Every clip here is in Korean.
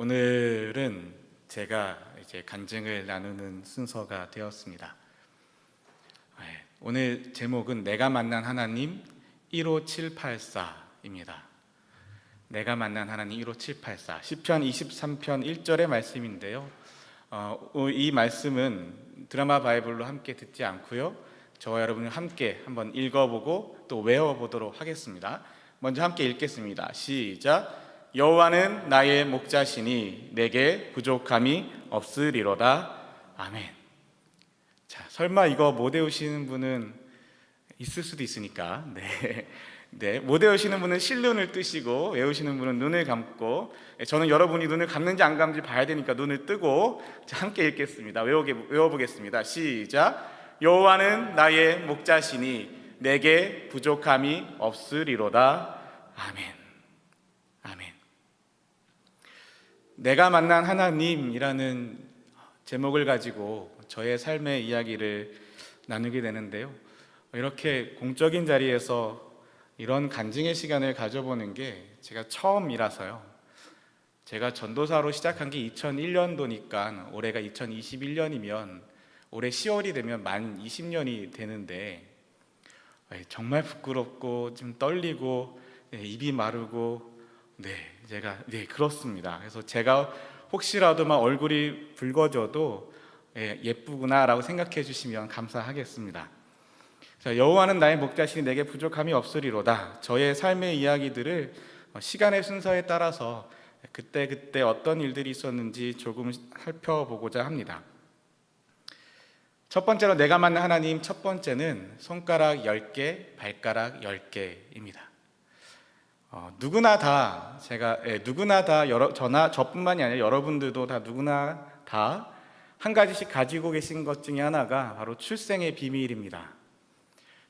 오늘은 제가 이제 간증을 나누는 순서가 되었습니다. 오늘 제목은 내가 만난 하나님 15784입니다. 내가 만난 하나님 15784 시편 23편 1절의 말씀인데요. 이 말씀은 드라마 바이블로 함께 듣지 않고요, 저와 여러분이 함께 한번 읽어보고 또 외워보도록 하겠습니다. 먼저 함께 읽겠습니다. 시작. 여호와는 나의 목자시니 내게 부족함이 없으리로다. 아멘. 자, 설마 이거 못 외우시는 분은 있을 수도 있으니까 못 외우시는 분은 실눈을 뜨시고 외우시는 분은 눈을 감고, 저는 여러분이 눈을 감는지 안 감는지 봐야 되니까 눈을 뜨고 함께 읽겠습니다. 외워보겠습니다. 시작. 여호와는 나의 목자시니 내게 부족함이 없으리로다. 아멘. 아멘. 내가 만난 하나님이라는 제목을 가지고 저의 삶의 이야기를 나누게 되는데요, 이렇게 공적인 자리에서 이런 간증의 시간을 가져보는 게 제가 처음이라서요. 제가 전도사로 시작한 게 2001년도니까 올해가 2021년이면 올해 10월이 되면 만 20년이 되는데 정말 부끄럽고 좀 떨리고 입이 마르고 그렇습니다. 그래서 제가 혹시라도 얼굴이 붉어져도 예쁘구나 라고 생각해 주시면 감사하겠습니다. 자, 여호와는 나의 목자시니 내게 부족함이 없으리로다. 저의 삶의 이야기들을 시간의 순서에 따라서 그때 어떤 일들이 있었는지 조금 살펴보고자 합니다. 첫 번째로 내가 만난 하나님, 첫 번째는 손가락 10개, 발가락 10개입니다. 누구나 다 저뿐만이 아니라 여러분들도 다 누구나 다 한 가지씩 가지고 계신 것 중에 하나가 바로 출생의 비밀입니다.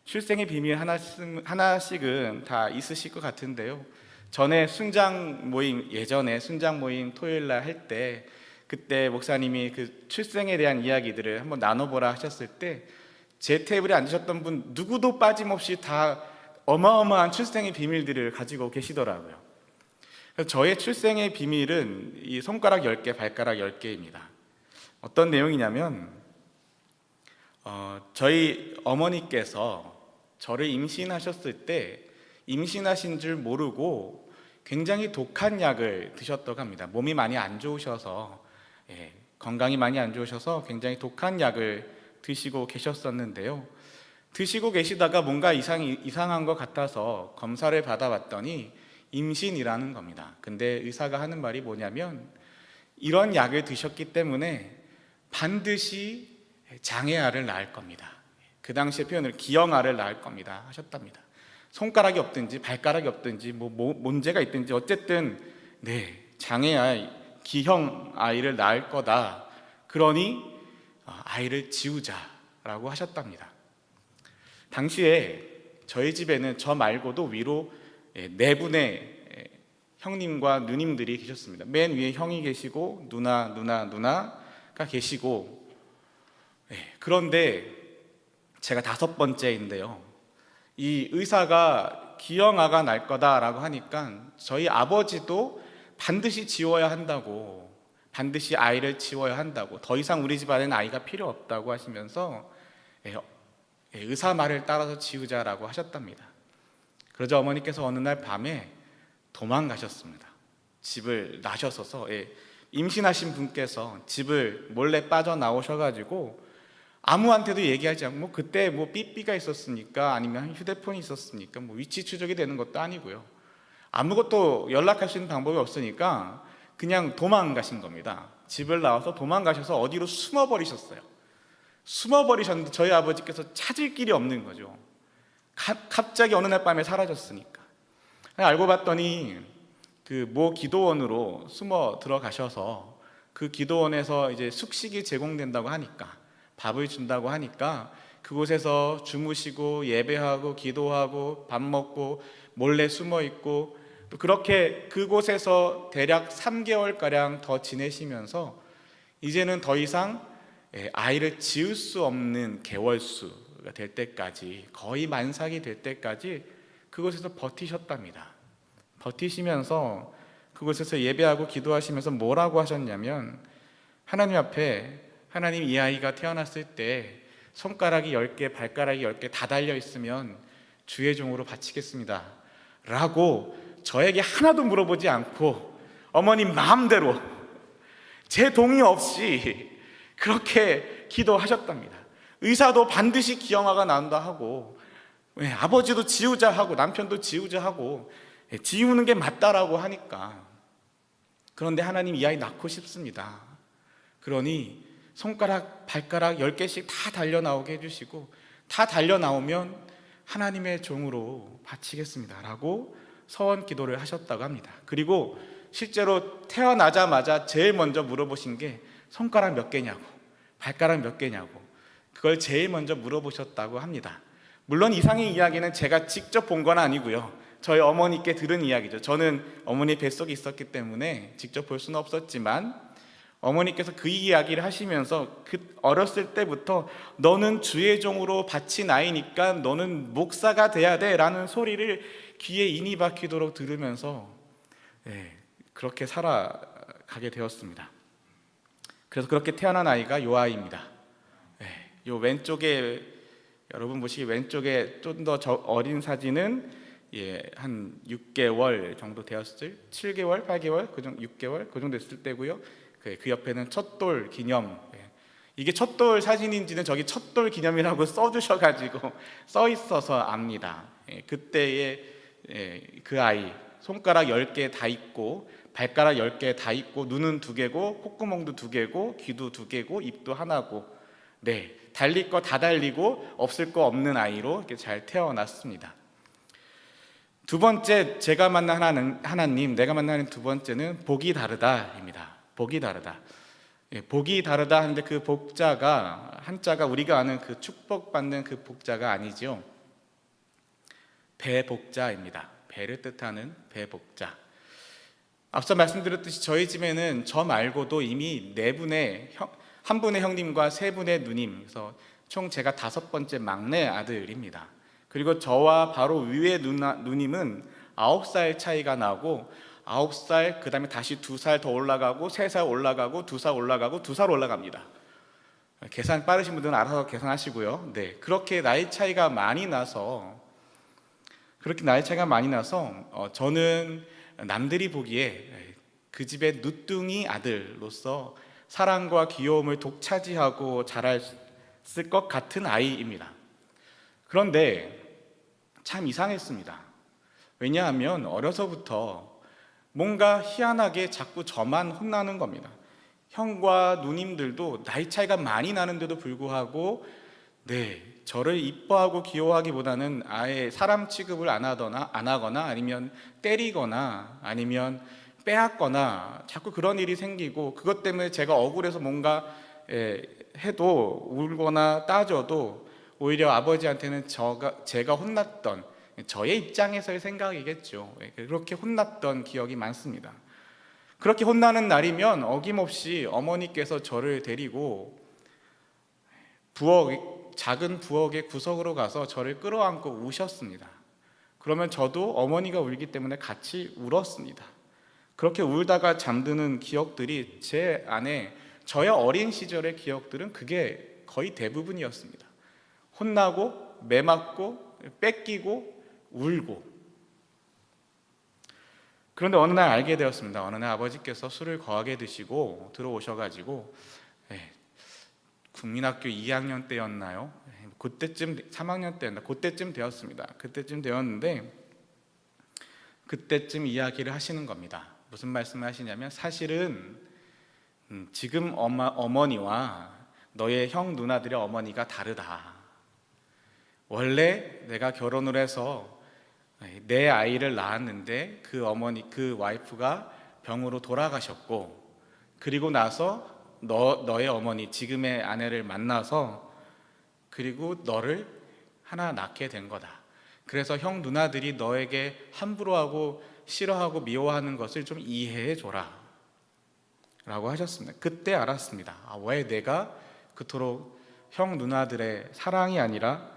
출생의 비밀 하나씩은 다 있으실 것 같은데요. 예전에 순장 모임 토요일 날 할 때, 그때 목사님이 그 출생에 대한 이야기들을 한번 나눠보라 하셨을 때 제 테이블에 앉으셨던 분 누구도 빠짐없이 다 어마어마한 출생의 비밀들을 가지고 계시더라고요. 그래서 저의 출생의 비밀은 이 손가락 10개, 발가락 10개입니다. 어떤 내용이냐면 저희 어머니께서 저를 임신하셨을 때 임신하신 줄 모르고 굉장히 독한 약을 드셨다고 합니다. 몸이 많이 안 좋으셔서, 건강이 많이 안 좋으셔서 굉장히 독한 약을 드시고 계셨었는데요. 드시고 계시다가 뭔가 이상한 것 같아서 검사를 받아봤더니 임신이라는 겁니다. 근데 의사가 하는 말이 뭐냐면 이런 약을 드셨기 때문에 반드시 장애아를 낳을 겁니다. 그 당시의 표현을 기형아를 낳을 겁니다 하셨답니다. 손가락이 없든지 발가락이 없든지 문제가 있든지 어쨌든 장애아, 기형 아이를 낳을 거다. 그러니 아이를 지우자라고 하셨답니다. 당시에 저희 집에는 저 말고도 위로 4분의 형님과 누님들이 계셨습니다. 맨 위에 형이 계시고 누나가 계시고, 그런데 제가 5번째인데요, 이 의사가 기형아가 날 거다라고 하니까 저희 아버지도 반드시 지워야 한다고, 반드시 아이를 지워야 한다고, 더 이상 우리 집안에는 아이가 필요 없다고 하시면서 의사 말을 따라서 지우자라고 하셨답니다. 그러자 어머니께서 어느 날 밤에 도망가셨습니다. 집을 나셔서서, 임신하신 분께서 집을 몰래 빠져나오셔가지고 아무한테도 얘기하지 않고, 그때 삐삐가 있었으니까 아니면 휴대폰이 있었으니까 위치 추적이 되는 것도 아니고요, 아무것도 연락할 수 있는 방법이 없으니까 그냥 도망가신 겁니다. 집을 나와서 도망가셔서 어디로 숨어버리셨어요. 숨어버리셨는데 저희 아버지께서 찾을 길이 없는 거죠. 갑자기 어느 날 밤에 사라졌으니까. 알고 봤더니 그 모 기도원으로 숨어 들어가셔서 그 기도원에서 이제 숙식이 제공된다고 하니까, 밥을 준다고 하니까 그곳에서 주무시고 예배하고 기도하고 밥 먹고 몰래 숨어 있고, 또 그렇게 그곳에서 대략 3개월가량 더 지내시면서 이제는 더 이상 아이를 지을 수 없는 개월수가 될 때까지, 거의 만삭이 될 때까지 그곳에서 버티셨답니다. 버티시면서 그곳에서 예배하고 기도하시면서 뭐라고 하셨냐면, 하나님 앞에, 하나님, 이 아이가 태어났을 때 손가락이 10개, 발가락이 10개 다 달려 있으면 주의 종으로 바치겠습니다 라고 저에게 하나도 물어보지 않고 어머님 마음대로 제 동의 없이 그렇게 기도하셨답니다. 의사도 반드시 기형아가 난다 하고, 아버지도 지우자 하고 남편도 지우자 하고, 지우는 게 맞다라고 하니까. 그런데 하나님, 이 아이 낳고 싶습니다. 그러니 손가락, 발가락 10개씩 다 달려 나오게 해주시고, 다 달려 나오면 하나님의 종으로 바치겠습니다 라고 서원 기도를 하셨다고 합니다. 그리고 실제로 태어나자마자 제일 먼저 물어보신 게 손가락 몇 개냐고, 발가락 몇 개냐고, 그걸 제일 먼저 물어보셨다고 합니다. 물론 이상의 이야기는 제가 직접 본 건 아니고요, 저희 어머니께 들은 이야기죠. 저는 어머니 뱃속에 있었기 때문에 직접 볼 수는 없었지만 어머니께서 그 이야기를 하시면서 그 어렸을 때부터 너는 주의 종으로 바친 아이니까 너는 목사가 돼야 돼 라는 소리를 귀에 인이 박히도록 들으면서 그렇게 살아가게 되었습니다. 그래서 그렇게 태어난 아이가 요 아이입니다. 요 왼쪽에, 여러분 보시기 왼쪽에 좀 더 어린 사진은 한 6개월 정도 되었을, 7개월, 8개월, 6개월 그 정도 됐을 때고요. 그 옆에는 첫돌 기념. 이게 첫돌 사진인지는 저기 첫돌 기념이라고 써주셔가지고 써 있어서 압니다. 그때의 그 아이, 손가락 10개 다 있고 발가락 10개 다 있고 눈은 2개고 콧구멍도 2개고 귀도 2개고 입도 하나고, 달릴 거 다 달리고 없을 거 없는 아이로 이렇게 잘 태어났습니다. 두 번째, 제가 만난 하나님, 내가 만나는 두 번째는 복이 다르다입니다. 복이 다르다. 복이 다르다 하는데 그 복자가, 한자가 우리가 아는 그 축복받는 그 복자가 아니죠. 배복자입니다. 배를 뜻하는 배복자. 앞서 말씀드렸듯이 저희 집에는 저 말고도 이미 한 분의 형님과 3분의 누님, 그래서 총 제가 5번째 막내 아들입니다. 그리고 저와 바로 위의 누님은 9살 차이가 나고, 9살, 그 다음에 다시 2살 더 올라가고 3살 올라가고 2살 올라가고 2살 올라갑니다. 계산 빠르신 분들은 알아서 계산하시고요. 그렇게 나이 차이가 많이 나서 저는 남들이 보기에 그 집의 누뚱이 아들로서 사랑과 귀여움을 독차지하고 자랐을 것 같은 아이입니다. 그런데 참 이상했습니다. 왜냐하면 어려서부터 뭔가 희한하게 자꾸 저만 혼나는 겁니다. 형과 누님들도 나이 차이가 많이 나는데도 불구하고 저를 이뻐하고 귀여워하기보다는 아예 사람 취급을 안 하거나 아니면 때리거나 아니면 빼앗거나 자꾸 그런 일이 생기고, 그것 때문에 제가 억울해서 뭔가 해도 울거나 따져도 오히려 아버지한테는 제가 혼났던, 저의 입장에서의 생각이겠죠. 그렇게 혼났던 기억이 많습니다. 그렇게 혼나는 날이면 어김없이 어머니께서 저를 데리고 작은 부엌의 구석으로 가서 저를 끌어안고 우셨습니다. 그러면 저도 어머니가 울기 때문에 같이 울었습니다. 그렇게 울다가 잠드는 기억들이 제 안에, 저의 어린 시절의 기억들은 그게 거의 대부분이었습니다. 혼나고 매맞고 뺏기고 울고. 그런데 어느 날 알게 되었습니다. 어느 날 아버지께서 술을 거하게 드시고 들어오셔가지고 국민학교 2학년 때였나요? 그때쯤 3학년 때였나? 그때쯤 되었습니다. 그때쯤 되었는데 그때쯤 이야기를 하시는 겁니다. 무슨 말씀을 하시냐면, 사실은 지금 어머니와 너의 형 누나들의 어머니가 다르다. 원래 내가 결혼을 해서 내 아이를 낳았는데 그 어머니, 그 와이프가 병으로 돌아가셨고, 그리고 나서 너의 어머니, 지금의 아내를 만나서 그리고 너를 하나 낳게 된 거다. 그래서 형 누나들이 너에게 함부로 하고 싫어하고 미워하는 것을 좀 이해해 줘라 라고 하셨습니다. 그때 알았습니다. 왜 내가 그토록 형 누나들의 사랑이 아니라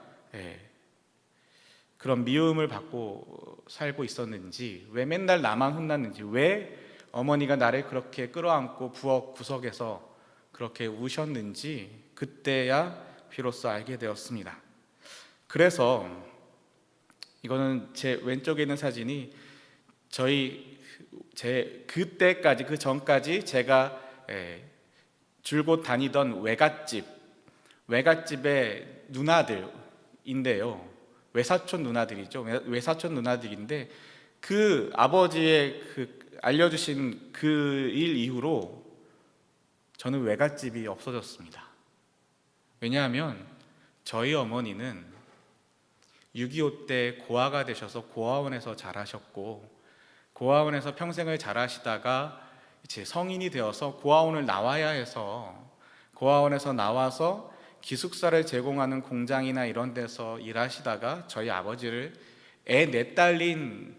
그런 미움을 받고 살고 있었는지, 왜 맨날 나만 혼났는지, 왜 어머니가 나를 그렇게 끌어안고 부엌 구석에서 그렇게 우셨는지 그때야 비로소 알게 되었습니다. 그래서 이거는 제 왼쪽에 있는 사진이 제 그때까지, 그 전까지 제가 줄곧 다니던 외갓집의 누나들인데요. 외사촌 누나들이죠. 외사촌 누나들인데 그 아버지의 알려주신 그 일 이후로 저는 외갓집이 없어졌습니다. 왜냐하면 저희 어머니는 6.25 때 고아가 되셔서 고아원에서 자라셨고, 고아원에서 평생을 자라시다가 이제 성인이 되어서 고아원을 나와야 해서 고아원에서 나와서 기숙사를 제공하는 공장이나 이런 데서 일하시다가 저희 아버지를 애 넷 딸린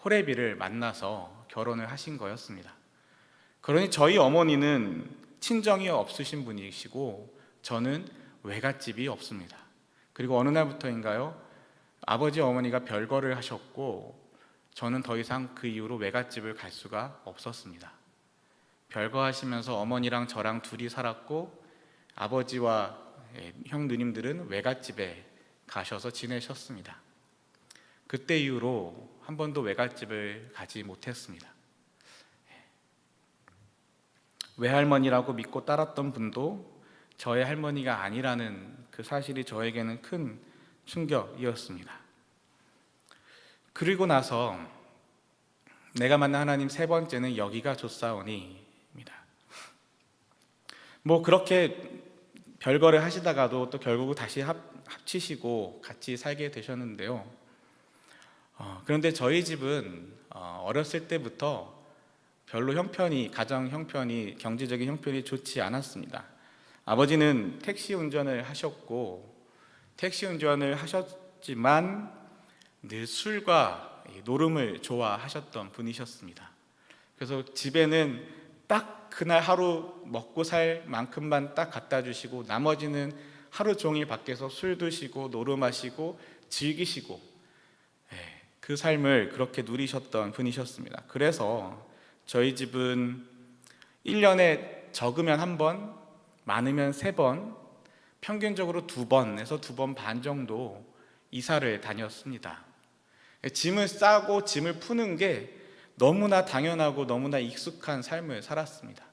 호래비를 만나서 결혼을 하신 거였습니다. 그러니 저희 어머니는 친정이 없으신 분이시고 저는 외갓집이 없습니다. 그리고 어느 날부터인가요? 아버지 어머니가 별거를 하셨고 저는 더 이상 그 이후로 외갓집을 갈 수가 없었습니다. 별거 하시면서 어머니랑 저랑 둘이 살았고 아버지와 형 누님들은 외갓집에 가셔서 지내셨습니다. 그때 이후로 한 번도 외갓집을 가지 못했습니다. 외할머니라고 믿고 따랐던 분도 저의 할머니가 아니라는 그 사실이 저에게는 큰 충격이었습니다. 그리고 나서 내가 만난 하나님 세 번째는 여기가 좋사오니입니다. 뭐 그렇게 별거를 하시다가도 또 결국 다시 합치시고 같이 살게 되셨는데요. 그런데 저희 집은 어렸을 때부터 별로 가정 형편이, 경제적인 형편이 좋지 않았습니다. 아버지는 택시 운전을 하셨고 택시 운전을 하셨지만 늘 술과 노름을 좋아하셨던 분이셨습니다. 그래서 집에는 딱 그날 하루 먹고 살 만큼만 딱 갖다 주시고 나머지는 하루 종일 밖에서 술 드시고 노름하시고 즐기시고 그 삶을 그렇게 누리셨던 분이셨습니다. 그래서 저희 집은 1년에 적으면 1번, 많으면 3번, 평균적으로 2번에서 2번 반 정도 이사를 다녔습니다. 짐을 싸고 짐을 푸는 게 너무나 당연하고 너무나 익숙한 삶을 살았습니다.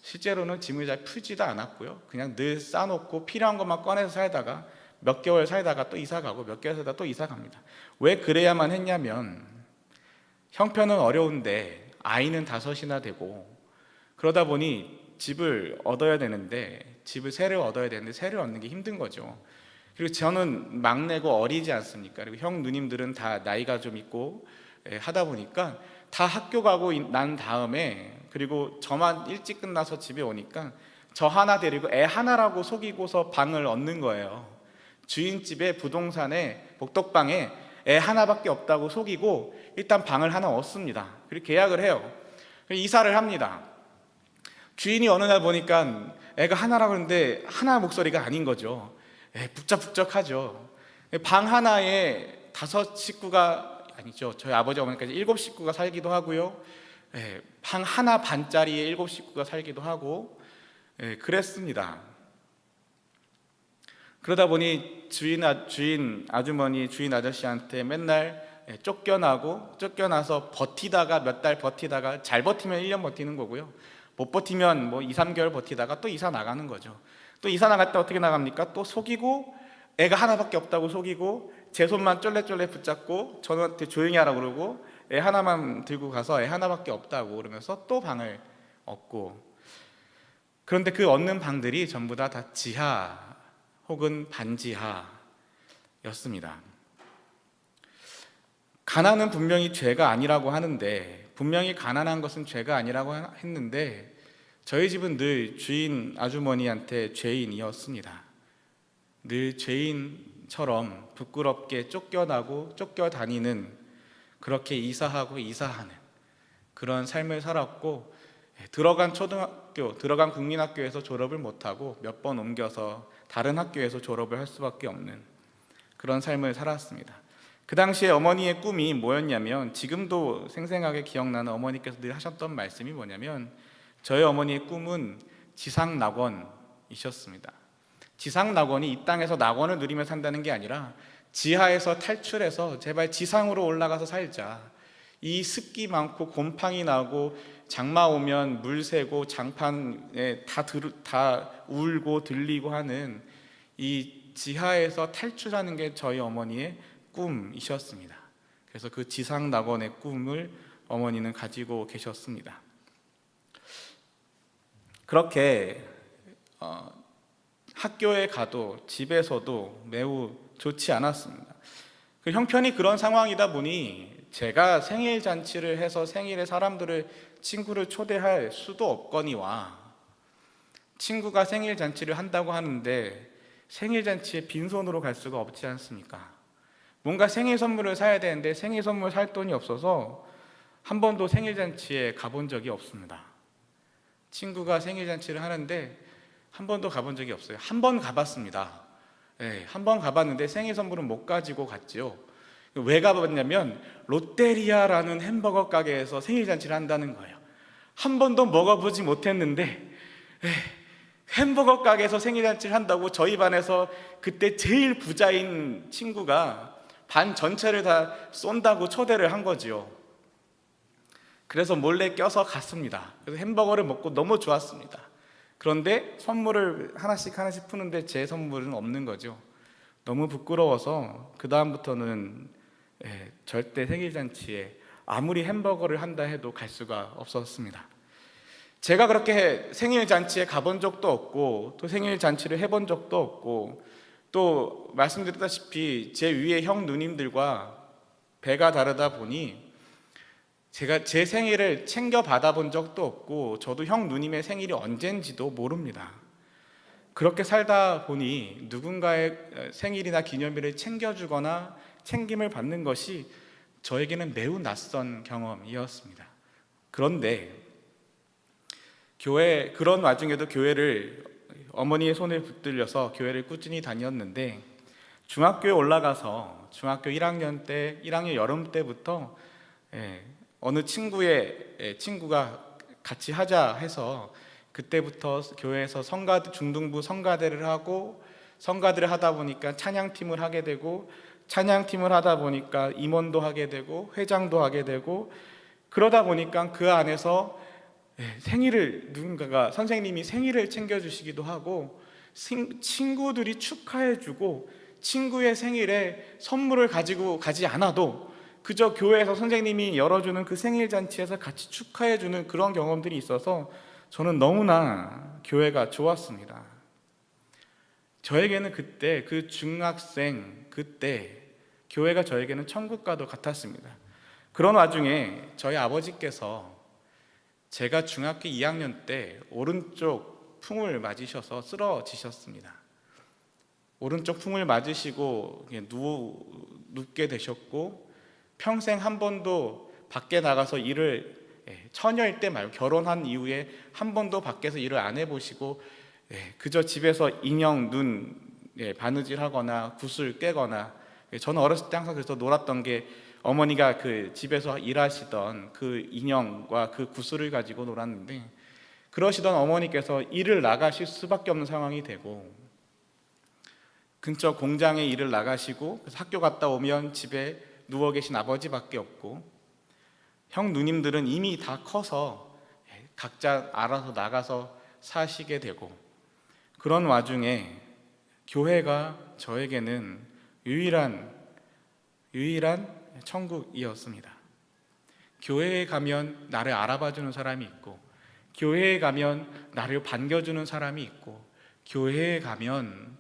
실제로는 짐을 잘 풀지도 않았고요. 그냥 늘 싸놓고 필요한 것만 꺼내서 살다가 몇 개월 살다가 또 이사 가고 몇 개월 살다가 또 이사 갑니다. 왜 그래야만 했냐면 형편은 어려운데 아이는 5이나 되고 그러다 보니 집을 얻어야 되는데 새를 얻어야 되는데 새를 얻는 게 힘든 거죠. 그리고 저는 막내고 어리지 않습니까? 그리고 형 누님들은 다 나이가 좀 있고 하다 보니까 다 학교 가고 난 다음에 그리고 저만 일찍 끝나서 집에 오니까 저 하나 데리고 애 하나라고 속이고서 방을 얻는 거예요. 주인집에 부동산에 복덕방에 애 하나밖에 없다고 속이고 일단 방을 하나 얻습니다. 그리고 계약을 해요. 이사를 합니다. 주인이 어느 날 보니까 애가 하나라고 하는데 하나 목소리가 아닌 거죠. 북적북적하죠. 방 하나에 5식구가 아니죠. 저희 아버지 어머니까지 7식구가 살기도 하고요. 방 하나 반짜리에 7식구가 살기도 하고 그랬습니다. 그러다 보니 주인 아주머니, 주인 아저씨한테 맨날 쫓겨나서 버티다가 몇 달 버티다가 잘 버티면 1년 버티는 거고요. 못 버티면 2, 3개월 버티다가 또 이사 나가는 거죠. 또 이사 나갈 때 어떻게 나갑니까? 또 속이고 애가 하나밖에 없다고 속이고 제 손만 쫄래쫄래 붙잡고 저한테 조용히 하라고 그러고 애 하나만 들고 가서 애 하나밖에 없다고 그러면서 또 방을 얻고 그런데 그 얻는 방들이 전부 다 지하 혹은 반지하였습니다. 가난은 분명히 죄가 아니라고 하는데 분명히 가난한 것은 죄가 아니라고 했는데 저희 집은 늘 주인 아주머니한테 죄인이었습니다. 늘 죄인처럼 부끄럽게 쫓겨나고 쫓겨다니는 그렇게 이사하고 이사하는 그런 삶을 살았고 들어간 국민학교에서 졸업을 못하고 몇 번 옮겨서 다른 학교에서 졸업을 할 수밖에 없는 그런 삶을 살았습니다. 그 당시에 어머니의 꿈이 뭐였냐면, 지금도 생생하게 기억나는 어머니께서 늘 하셨던 말씀이 뭐냐면, 저희 어머니의 꿈은 지상낙원이셨습니다. 지상낙원이 이 땅에서 낙원을 누리며 산다는 게 아니라 지하에서 탈출해서 제발 지상으로 올라가서 살자. 이 습기 많고 곰팡이 나고 장마 오면 물 새고 장판에 다 울고 들리고 하는 이 지하에서 탈출하는 게 저희 어머니의 꿈이셨습니다. 그래서 그 지상낙원의 꿈을 어머니는 가지고 계셨습니다. 그렇게 학교에 가도 집에서도 매우 좋지 않았습니다. 그 형편이 그런 상황이다 보니 제가 생일 잔치를 해서 생일에 친구를 초대할 수도 없거니와, 친구가 생일 잔치를 한다고 하는데 생일 잔치에 빈손으로 갈 수가 없지 않습니까? 뭔가 생일 선물을 사야 되는데 생일 선물 살 돈이 없어서 한 번도 생일 잔치에 가본 적이 없습니다. 친구가 생일 잔치를 하는데 한 번도 가본 적이 없어요. 한 번 가봤습니다. 네, 한 번 가봤는데 생일 선물은 못 가지고 갔지요. 왜 가봤냐면 롯데리아라는 햄버거 가게에서 생일 잔치를 한다는 거예요. 한 번도 먹어보지 못했는데 햄버거 가게에서 생일 잔치를 한다고 저희 반에서 그때 제일 부자인 친구가 반 전체를 다 쏜다고 초대를 한 거지요. 그래서 몰래 껴서 갔습니다. 그래서 햄버거를 먹고 너무 좋았습니다. 그런데 선물을 하나씩 푸는데 제 선물은 없는 거죠. 너무 부끄러워서 그 다음부터는 절대 생일잔치에 아무리 햄버거를 한다 해도 갈 수가 없었습니다. 제가 그렇게 생일잔치에 가본 적도 없고 또 생일잔치를 해본 적도 없고, 또 말씀드렸다시피 제 위에 형 누님들과 배가 다르다 보니 제가 제 생일을 챙겨 받아본 적도 없고 저도 형 누님의 생일이 언젠지도 모릅니다. 그렇게 살다 보니 누군가의 생일이나 기념일을 챙겨주거나 챙김을 받는 것이 저에게는 매우 낯선 경험이었습니다. 그런데 그런 와중에도 교회를 어머니의 손을 붙들려서 교회를 꾸준히 다녔는데, 중학교에 올라가서 중학교 1학년 여름 때부터 어느 친구가 같이 하자 해서 그때부터 교회에서 중등부 성가대를 하고, 성가대를 하다 보니까 찬양팀을 하게 되고, 찬양팀을 하다 보니까 임원도 하게 되고 회장도 하게 되고, 그러다 보니까 그 안에서 누군가가 선생님이 생일을 챙겨주시기도 하고, 친구들이 축하해주고, 친구의 생일에 선물을 가지고 가지 않아도 그저 교회에서 선생님이 열어주는 그 생일 잔치에서 같이 축하해주는 그런 경험들이 있어서 저는 너무나 교회가 좋았습니다. 저에게는 그때 그 중학생 그때 교회가 저에게는 천국과도 같았습니다. 그런 와중에 저희 아버지께서 제가 중학교 2학년 때 오른쪽 풍을 맞으셔서 쓰러지셨습니다. 오른쪽 풍을 맞으시고 눕게 되셨고, 평생 한 번도 밖에 나가서 일을, 처녀일 때 말고 결혼한 이후에 한 번도 밖에서 일을 안 해보시고 그저 집에서 인형 눈 바느질하거나 굿을 깨거나, 저는 어렸을 때 항상 그래서 놀았던 게 어머니가 그 집에서 일하시던 그 인형과 그 구슬을 가지고 놀았는데, 그러시던 어머니께서 일을 나가실 수밖에 없는 상황이 되고, 근처 공장에 일을 나가시고, 그래서 학교 갔다 오면 집에 누워 계신 아버지밖에 없고, 형 누님들은 이미 다 커서 각자 알아서 나가서 사시게 되고, 그런 와중에 교회가 저에게는 유일한 천국이었습니다. 교회에 가면 나를 알아봐주는 사람이 있고, 교회에 가면 나를 반겨주는 사람이 있고, 교회에 가면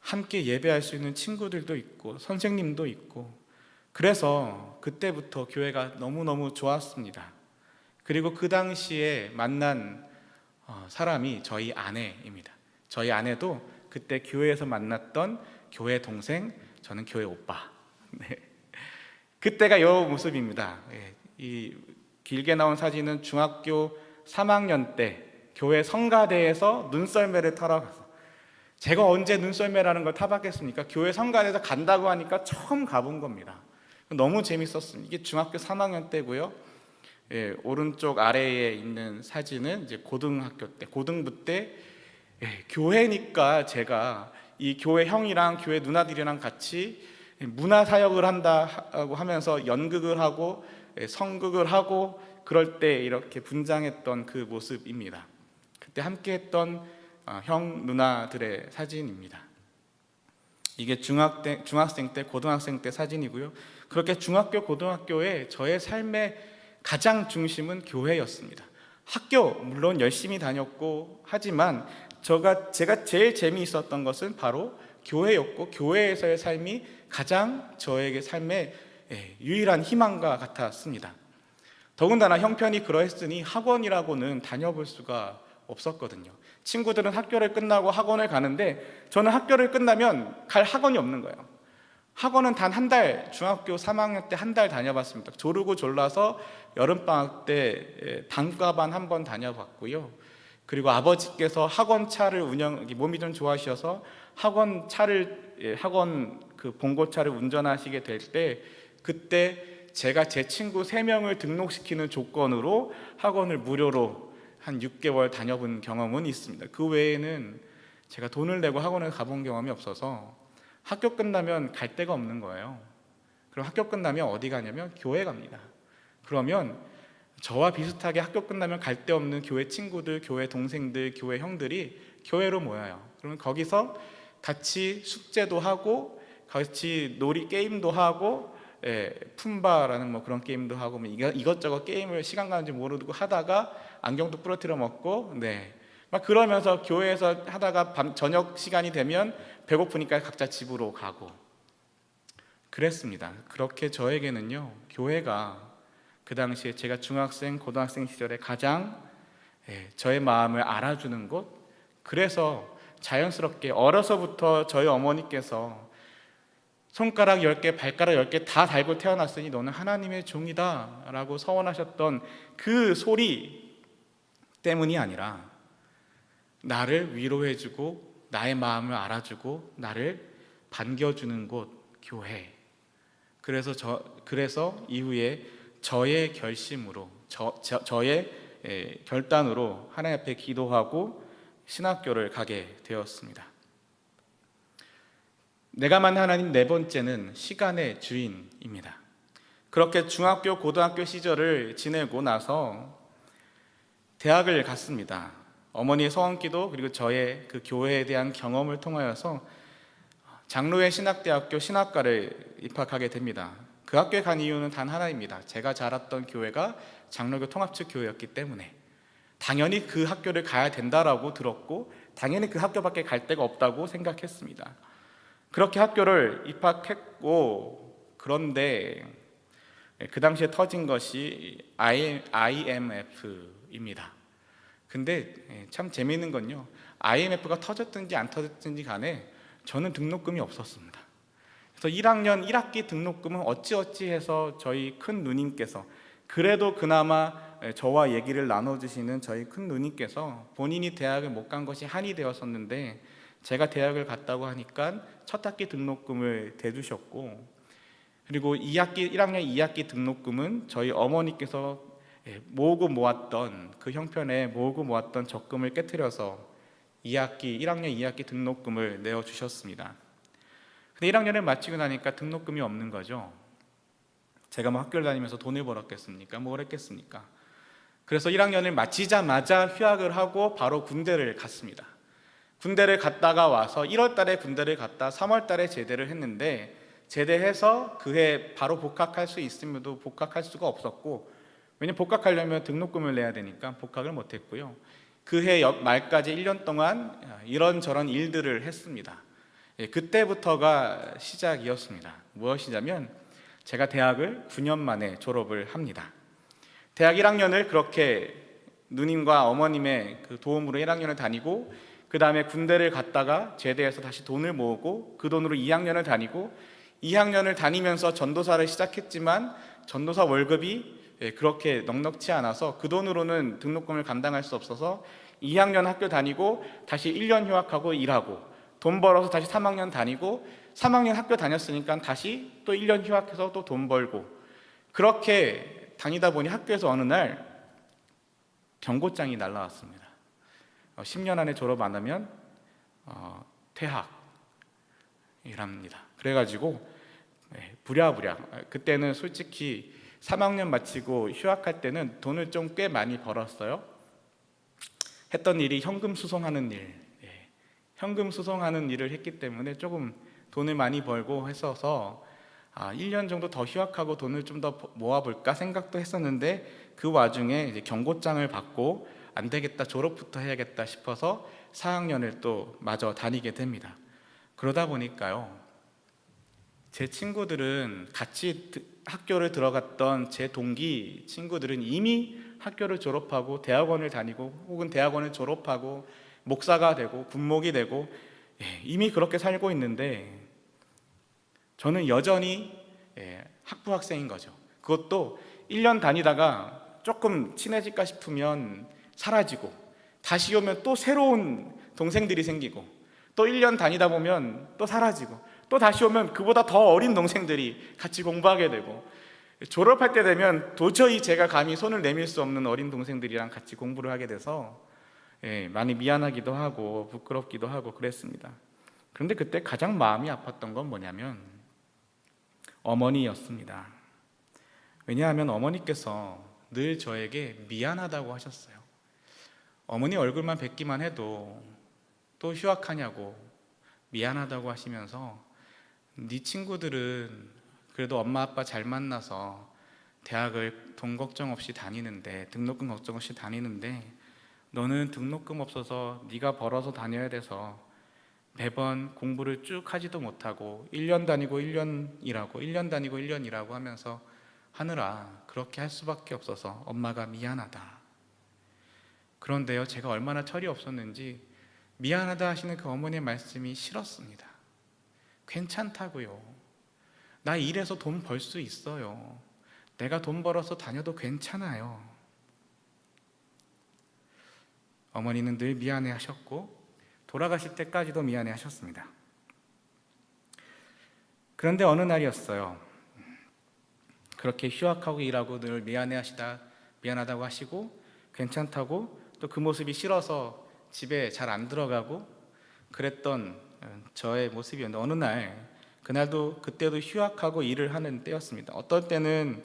함께 예배할 수 있는 친구들도 있고 선생님도 있고, 그래서 그때부터 교회가 너무너무 좋았습니다. 그리고 그 당시에 만난 사람이 저희 아내입니다. 저희 아내도 그때 교회에서 만났던 교회 동생, 저는 교회 오빠. 네. 그때가 이 모습입니다. 이 길게 나온 사진은 중학교 3학년 때 교회 성가대에서 눈썰매를 타러 가서, 제가 언제 눈썰매라는 걸 타봤겠습니까? 교회 성간에서 간다고 하니까 처음 가본 겁니다. 너무 재밌었습니다. 이게 중학교 3학년 때고요. 예, 오른쪽 아래에 있는 사진은 이제 고등학교 때, 고등부 때, 교회니까 제가 이 교회 형이랑 교회 누나들이랑 같이 문화 사역을 한다고 하면서 연극을 하고 성극을 하고 그럴 때 이렇게 분장했던 그 모습입니다. 그때 함께했던 형 누나들의 사진입니다. 이게 중학생 때, 고등학생 때 사진이고요. 그렇게 중학교, 고등학교에 저의 삶의 가장 중심은 교회였습니다. 학교 물론 열심히 다녔고 하지만 제가 제일 재미있었던 것은 바로 교회였고, 교회에서의 삶이 가장 저에게 삶의 유일한 희망과 같았습니다. 더군다나 형편이 그러했으니 학원이라고는 다녀볼 수가 없었거든요. 친구들은 학교를 끝나고 학원을 가는데 저는 학교를 끝나면 갈 학원이 없는 거예요. 학원은 단 한 달, 중학교 3학년 때 한 달 다녀봤습니다. 조르고 졸라서 여름방학 때 단과반 한 번 다녀봤고요. 그리고 아버지께서 학원 차를 몸이 좀 좋아하셔서 학원 그 봉고차를 운전하시게 될 때, 그때 제가 제 친구 3명을 등록시키는 조건으로 학원을 무료로 한 6개월 다녀본 경험은 있습니다. 그 외에는 제가 돈을 내고 학원을 가본 경험이 없어서 학교 끝나면 갈 데가 없는 거예요. 그럼 학교 끝나면 어디 가냐면 교회 갑니다. 그러면 저와 비슷하게 학교 끝나면 갈 데 없는 교회 친구들, 교회 동생들, 교회 형들이 교회로 모여요. 그러면 거기서 같이 숙제도 하고 같이 놀이 게임도 하고 품바라는 뭐 그런 게임도 하고 이것저것 게임을 시간 가는지 모르고 하다가 안경도 부러뜨려 먹고 막 그러면서 교회에서 하다가 저녁 시간이 되면 배고프니까 각자 집으로 가고 그랬습니다. 그렇게 저에게는요, 교회가 그 당시에 제가 중학생, 고등학생 시절에 가장 저의 마음을 알아주는 곳, 그래서 자연스럽게 어려서부터 저희 어머니께서 손가락 10개, 발가락 10개 다 달고 태어났으니 너는 하나님의 종이다 라고 서원하셨던 그 소리 때문이 아니라 나를 위로해주고 나의 마음을 알아주고 나를 반겨주는 곳, 교회. 그래서 이후에 저의 결심으로 저의 결단으로 하나님 앞에 기도하고 신학교를 가게 되었습니다. 내가 만난 하나님 4번째는 시간의 주인입니다. 그렇게 중학교, 고등학교 시절을 지내고 나서 대학을 갔습니다. 어머니의 서원기도 그리고 저의 그 교회에 대한 경험을 통하여서 장로회 신학대학교 신학과를 입학하게 됩니다. 그 학교에 간 이유는 단 하나입니다. 제가 자랐던 교회가 장로교 통합측 교회였기 때문에 당연히 그 학교를 가야 된다라고 들었고 당연히 그 학교밖에 갈 데가 없다고 생각했습니다. 그렇게 학교를 입학했고, 그런데 그 당시에 터진 것이 IMF입니다. 근데 참 재미있는 건요, IMF가 터졌든지 안 터졌든지 간에 저는 등록금이 없었습니다. 그래서 1학년 1학기 등록금은 어찌어찌 해서 저희 큰 누님께서, 그래도 그나마 저와 얘기를 나눠주시는 저희 큰 누님께서 본인이 대학을 못 간 것이 한이 되었었는데 제가 대학을 갔다고 하니까 첫 학기 등록금을 대주셨고, 그리고 1학년 2학기 등록금은 저희 어머니께서 모으고 모았던 그 형편에 모으고 모았던 적금을 깨트려서 1학년 2학기 등록금을 내어주셨습니다. 근데 1학년을 마치고 나니까 등록금이 없는 거죠. 제가 뭐 학교를 다니면서 돈을 벌었겠습니까? 뭘 했겠습니까? 그래서 1학년을 마치자마자 휴학을 하고 바로 군대를 갔습니다. 군대를 갔다가 와서 1월 달에 군대를 갔다 3월 달에 제대를 했는데, 제대해서 그해 바로 복학할 수 있음에도 복학할 수가 없었고, 왜냐면 복학하려면 등록금을 내야 되니까 복학을 못했고요. 그해 말까지 1년 동안 이런저런 일들을 했습니다. 그때부터가 시작이었습니다. 무엇이냐면 제가 대학을 9년 만에 졸업을 합니다. 대학 1학년을 그렇게 누님과 어머님의 그 도움으로 1학년을 다니고, 그 다음에 군대를 갔다가 제대해서 다시 돈을 모으고 그 돈으로 2학년을 다니고, 2학년을 다니면서 전도사를 시작했지만 전도사 월급이 그렇게 넉넉치 않아서 그 돈으로는 등록금을 감당할 수 없어서 2학년 학교 다니고 다시 1년 휴학하고 일하고, 돈 벌어서 다시 3학년 다니고 3학년 학교 다녔으니까 다시 또 1년 휴학해서 또 돈 벌고 그렇게 다니다 보니 학교에서 어느 날 경고장이 날라왔습니다. 10년 안에 졸업 안 하면 퇴학이랍니다. 그래가지고 부랴부랴 그때는 솔직히 3학년 마치고 휴학할 때는 돈을 좀 꽤 많이 벌었어요. 했던 일이 현금 수송하는 일, 현금 수송하는 일을 했기 때문에 조금 돈을 많이 벌고 했어서 1년 정도 더 휴학하고 돈을 좀 더 모아볼까 생각도 했었는데 그 와중에 이제 경고장을 받고 안 되겠다, 졸업부터 해야겠다 싶어서 4학년을 또 마저 다니게 됩니다. 그러다 보니까요, 제 친구들은 같이 학교를 들어갔던 제 동기 친구들은 이미 학교를 졸업하고 대학원을 다니고 혹은 대학원을 졸업하고 목사가 되고 군목이 되고 이미 그렇게 살고 있는데 저는 여전히 학부 학생인 거죠. 그것도 1년 다니다가 조금 친해질까 싶으면 사라지고 다시 오면 또 새로운 동생들이 생기고 또 1년 다니다 보면 또 사라지고 또 다시 오면 그보다 더 어린 동생들이 같이 공부하게 되고 졸업할 때 되면 도저히 제가 감히 손을 내밀 수 없는 어린 동생들이랑 같이 공부를 하게 돼서 많이 미안하기도 하고 부끄럽기도 하고 그랬습니다. 그런데 그때 가장 마음이 아팠던 건 뭐냐면 어머니였습니다. 왜냐하면 어머니께서 늘 저에게 미안하다고 하셨어요. 어머니 얼굴만 뵙기만 해도 또 휴학하냐고 미안하다고 하시면서 네 친구들은 그래도 엄마 아빠 잘 만나서 대학을 돈 걱정 없이 다니는데 등록금 걱정 없이 다니는데 너는 등록금 없어서 네가 벌어서 다녀야 돼서 매번 공부를 쭉 하지도 못하고 1년 다니고 1년 일하고 1년 다니고 1년 일하고 하면서 하느라 그렇게 할 수밖에 없어서 엄마가 미안하다. 그런데요, 제가 얼마나 철이 없었는지 미안하다 하시는 그 어머니의 말씀이 싫었습니다. 괜찮다고요. 나 일해서 돈 벌 수 있어요. 내가 돈 벌어서 다녀도 괜찮아요. 어머니는 늘 미안해 하셨고 돌아가실 때까지도 미안해 하셨습니다. 그런데 어느 날이었어요. 그렇게 휴학하고 일하고 늘 미안하다고 하시고 괜찮다고 또 그 모습이 싫어서 집에 잘 안 들어가고 그랬던 저의 모습이었는데 어느 날 그때도 휴학하고 일을 하는 때였습니다. 어떤 때는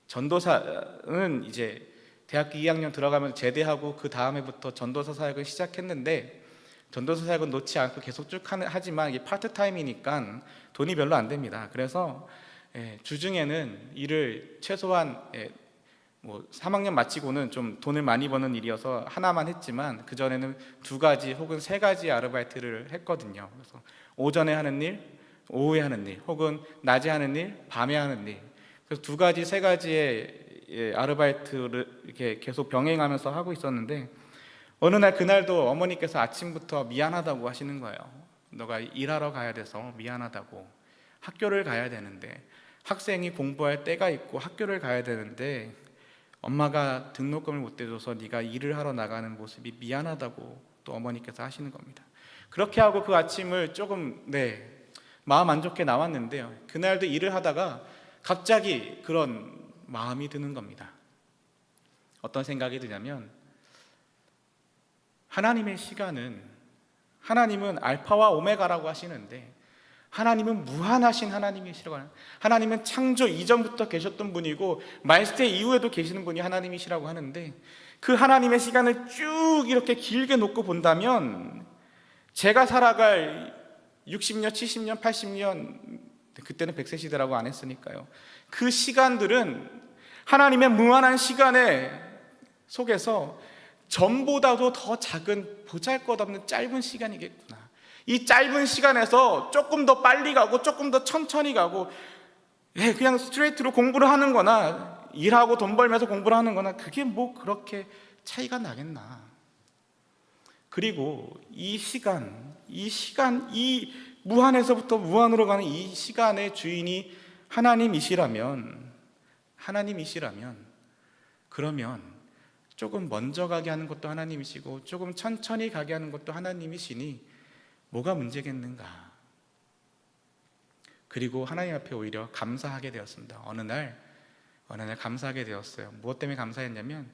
전도사는 이제 대학교 2학년 들어가면 제대하고 그 다음에부터 전도사 사역을 시작했는데 전도사 사역은 놓지 않고 계속 쭉 하지만 이게 파트타임이니까 돈이 별로 안 됩니다. 그래서 주중에는 일을 최소한 3학년 마치고는 좀 돈을 많이 버는 일이어서 하나만 했지만 그전에는 2가지 혹은 3가지 아르바이트를 했거든요. 그래서 오전에 하는 일, 오후에 하는 일, 혹은 낮에 하는 일, 밤에 하는 일. 그래서 2가지, 3가지의 아르바이트를 이렇게 계속 병행하면서 하고 있었는데 어느 날 그날도 어머니께서 아침부터 미안하다고 하시는 거예요. 너가 일하러 가야 돼서 미안하다고. 학교를 가야 되는데 학생이 공부할 때가 있고 학교를 가야 되는데 엄마가 등록금을 못 대줘서 네가 일을 하러 나가는 모습이 미안하다고 또 어머니께서 하시는 겁니다. 그렇게 하고 그 아침을 조금 마음 안 좋게 나왔는데요. 그날도 일을 하다가 갑자기 그런 마음이 드는 겁니다. 어떤 생각이 드냐면 하나님은 알파와 오메가라고 하시는데 하나님은 무한하신 하나님이시라고 하는, 하나님은 창조 이전부터 계셨던 분이고 말세 이후에도 계시는 분이 하나님이시라고 하는데 그 하나님의 시간을 쭉 이렇게 길게 놓고 본다면 제가 살아갈 60년, 70년, 80년, 그때는 100세 시대라고 안 했으니까요. 그 시간들은 하나님의 무한한 시간의 속에서 전보다도 더 작은 보잘것없는 짧은 시간이겠구나. 이 짧은 시간에서 조금 더 빨리 가고 조금 더 천천히 가고 그냥 스트레이트로 공부를 하는 거나 일하고 돈 벌면서 공부를 하는 거나 그게 뭐 그렇게 차이가 나겠나. 그리고 이 무한에서부터 무한으로 가는 이 시간의 주인이 하나님이시라면 그러면 조금 먼저 가게 하는 것도 하나님이시고 조금 천천히 가게 하는 것도 하나님이시니 뭐가 문제겠는가? 그리고 하나님 앞에 오히려 감사하게 되었습니다. 어느 날 감사하게 되었어요. 무엇 때문에 감사했냐면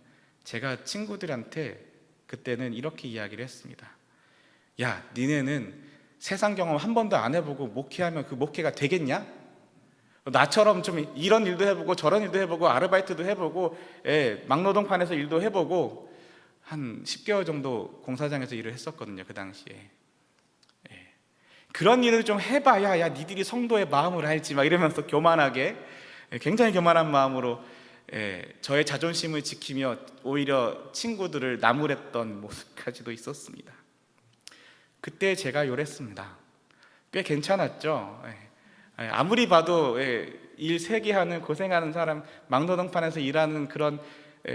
제가 친구들한테 그때는 이렇게 이야기를 했습니다. 야, 니네는 세상 경험 한 번도 안 해보고 목회하면 그 목회가 되겠냐? 나처럼 좀 이런 일도 해보고 저런 일도 해보고 아르바이트도 해보고 막노동판에서 일도 해보고 한 10개월 정도 공사장에서 일을 했었거든요. 그 당시에. 그런 일을 좀 해봐야 야 니들이 성도의 마음을 알지 막 이러면서 교만하게 굉장히 교만한 마음으로 저의 자존심을 지키며 오히려 친구들을 나무랬던 모습까지도 있었습니다. 그때 제가 요랬습니다. 꽤 괜찮았죠. 아무리 봐도 일 세게 하는 고생하는 사람 막노동판에서 일하는 그런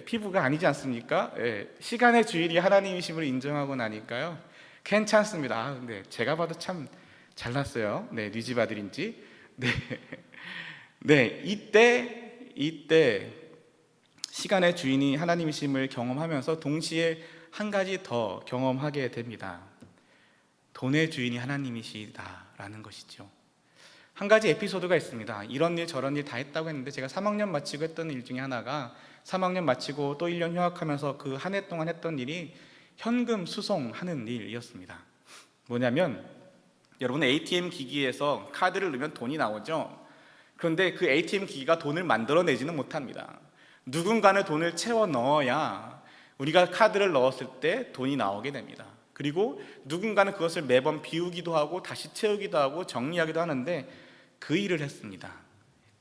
피부가 아니지 않습니까? 시간의 주일이 하나님이심을 인정하고 나니까요 괜찮습니다. 근데 제가 봐도 참 잘났어요. 네 집 아들인지. 네 이때 시간의 주인이 하나님이심을 경험하면서 동시에 한 가지 더 경험하게 됩니다. 돈의 주인이 하나님이시다라는 것이죠. 한 가지 에피소드가 있습니다. 이런 일 저런 일 다 했다고 했는데 제가 3학년 마치고 했던 일 중에 하나가 3학년 마치고 또 1년 휴학하면서 그 한 해 동안 했던 일이 현금 수송하는 일이었습니다. 뭐냐면 여러분 ATM 기기에서 카드를 넣으면 돈이 나오죠. 그런데 그 ATM 기기가 돈을 만들어내지는 못합니다. 누군가는 돈을 채워 넣어야 우리가 카드를 넣었을 때 돈이 나오게 됩니다. 그리고 누군가는 그것을 매번 비우기도 하고 다시 채우기도 하고 정리하기도 하는데 그 일을 했습니다.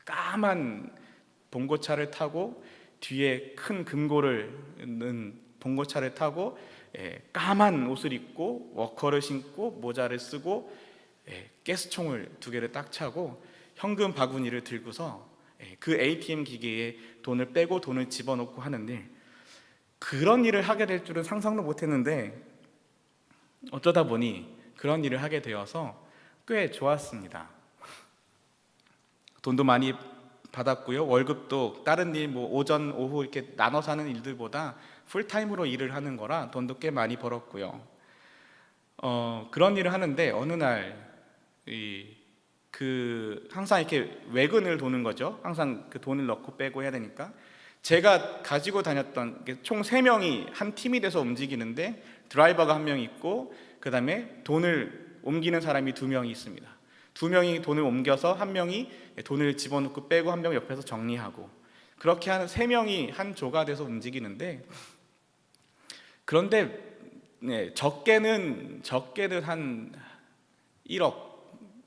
까만 봉고차를 타고 뒤에 큰 금고를 넣은 봉고차를 타고 까만 옷을 입고 워커를 신고 모자를 쓰고 가스총을 2개를 딱 차고 현금 바구니를 들고서 그 ATM 기계에 돈을 빼고 돈을 집어넣고 하는 일, 그런 일을 하게 될 줄은 상상도 못했는데 어쩌다 보니 그런 일을 하게 되어서 꽤 좋았습니다. 돈도 많이 받았고요. 월급도 다른 일 뭐 오전 오후 이렇게 나눠서 하는 일들보다 풀타임으로 일을 하는 거라 돈도 꽤 많이 벌었고요. 그런 일을 하는데 어느 날 항상 이렇게 외근을 도는 거죠. 항상 그 돈을 넣고 빼고 해야 되니까 제가 가지고 다녔던 총 3명이 한 팀이 돼서 움직이는데 드라이버가 1명 있고 그 다음에 돈을 옮기는 사람이 2명이 있습니다. 2명이 돈을 옮겨서 1명이 돈을 집어넣고 빼고 1명 옆에서 정리하고 그렇게 하는 3명이 한 조가 돼서 움직이는데 그런데 적게는 한 1억,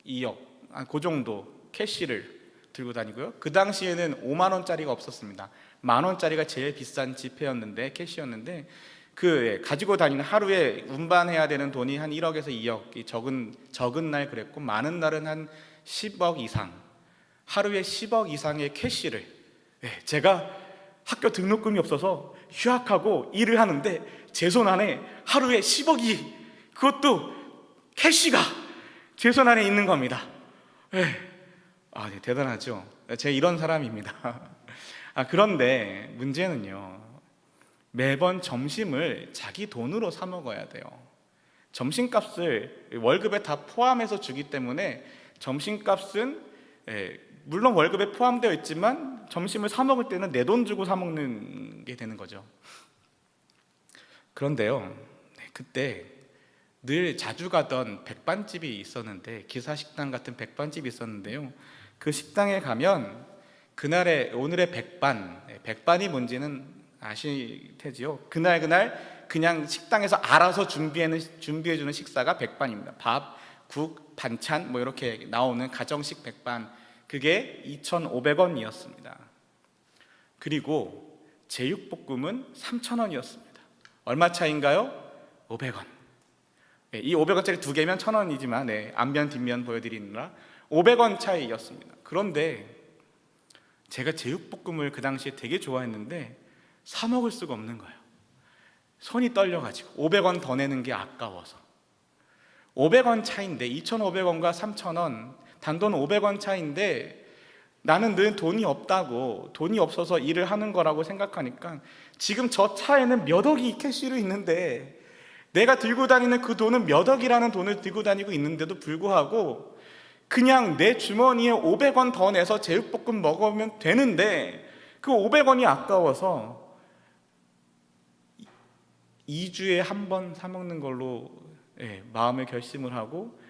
2억 그 정도 캐시를 들고 다니고요. 그 당시에는 5만 원짜리가 없었습니다. 10,000원짜리가 제일 비싼 지폐였는데 캐시였는데 가지고 다니는 하루에 운반해야 되는 돈이 한 1억에서 2억, 적은 날 그랬고 많은 날은 한 10억 이상, 하루에 10억 이상의 캐시를 제가 학교 등록금이 없어서 휴학하고 일을 하는데 제 손 안에 하루에 10억이 그것도 캐시가 제 손 안에 있는 겁니다. 네, 대단하죠. 제가 이런 사람입니다. 그런데 문제는요, 매번 점심을 자기 돈으로 사 먹어야 돼요. 점심값을 월급에 다 포함해서 주기 때문에 점심값은 물론 월급에 포함되어 있지만 점심을 사 먹을 때는 내 돈 주고 사 먹는 게 되는 거죠. 그런데요, 그때 늘 자주 가던 백반집이 있었는데, 기사식당 같은 백반집이 있었는데요, 그 식당에 가면 오늘의 백반이 뭔지는 아실 테지요. 그날 그냥 식당에서 알아서 준비해주는 식사가 백반입니다. 밥, 국, 반찬 뭐 이렇게 나오는 가정식 백반, 그게 2,500원이었습니다. 그리고 제육볶음은 3,000원이었습니다. 얼마 차인가요? 500원. 이 500원짜리 2개면 1,000원이지만 앞면 뒷면 보여드리느라 500원 차이였습니다. 그런데 제가 제육볶음을 그 당시에 되게 좋아했는데 사 먹을 수가 없는 거예요. 손이 떨려가지고 500원 더 내는 게 아까워서. 500원 차인데 2,500원과 3,000원, 단돈 500원 차인데 나는 늘 돈이 없다고, 돈이 없어서 일을 하는 거라고 생각하니까 지금 저 차에는 몇 억이 캐시로 있는데 내가 들고 다니는 그 돈은 몇 억이라는 돈을 들고 다니고 있는데도 불구하고 그냥 내 주머니에 500원 더 내서 제육볶음 먹으면 되는데 그 500원이 아까워서 2주에 한 번 사 먹는 걸로 마음의 결심을 하고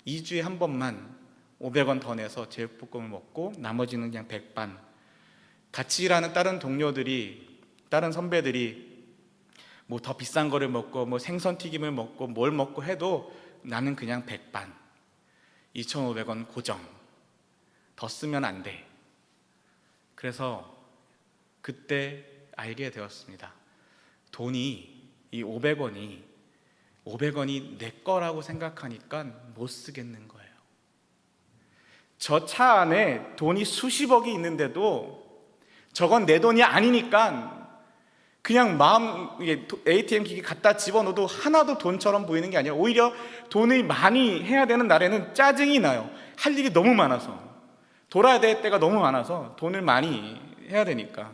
2주에 한 번만 500원 더 내서 제육볶음을 먹고 나머지는 그냥 백반. 같이 일하는 다른 동료들이, 다른 선배들이 뭐 더 비싼 거를 먹고 뭐 생선튀김을 먹고 뭘 먹고 해도 나는 그냥 백반. 2,500원 고정. 더 쓰면 안 돼. 그래서 그때 알게 되었습니다. 돈이, 이 500원이 내 거라고 생각하니까 못 쓰겠는 거예요. 저 차 안에 돈이 수십억이 있는데도 저건 내 돈이 아니니까 그냥 ATM 기기 갖다 집어넣어도 하나도 돈처럼 보이는 게 아니라 오히려 돈을 많이 해야 되는 날에는 짜증이 나요. 할 일이 너무 많아서, 돌아야 될 때가 너무 많아서 돈을 많이 해야 되니까.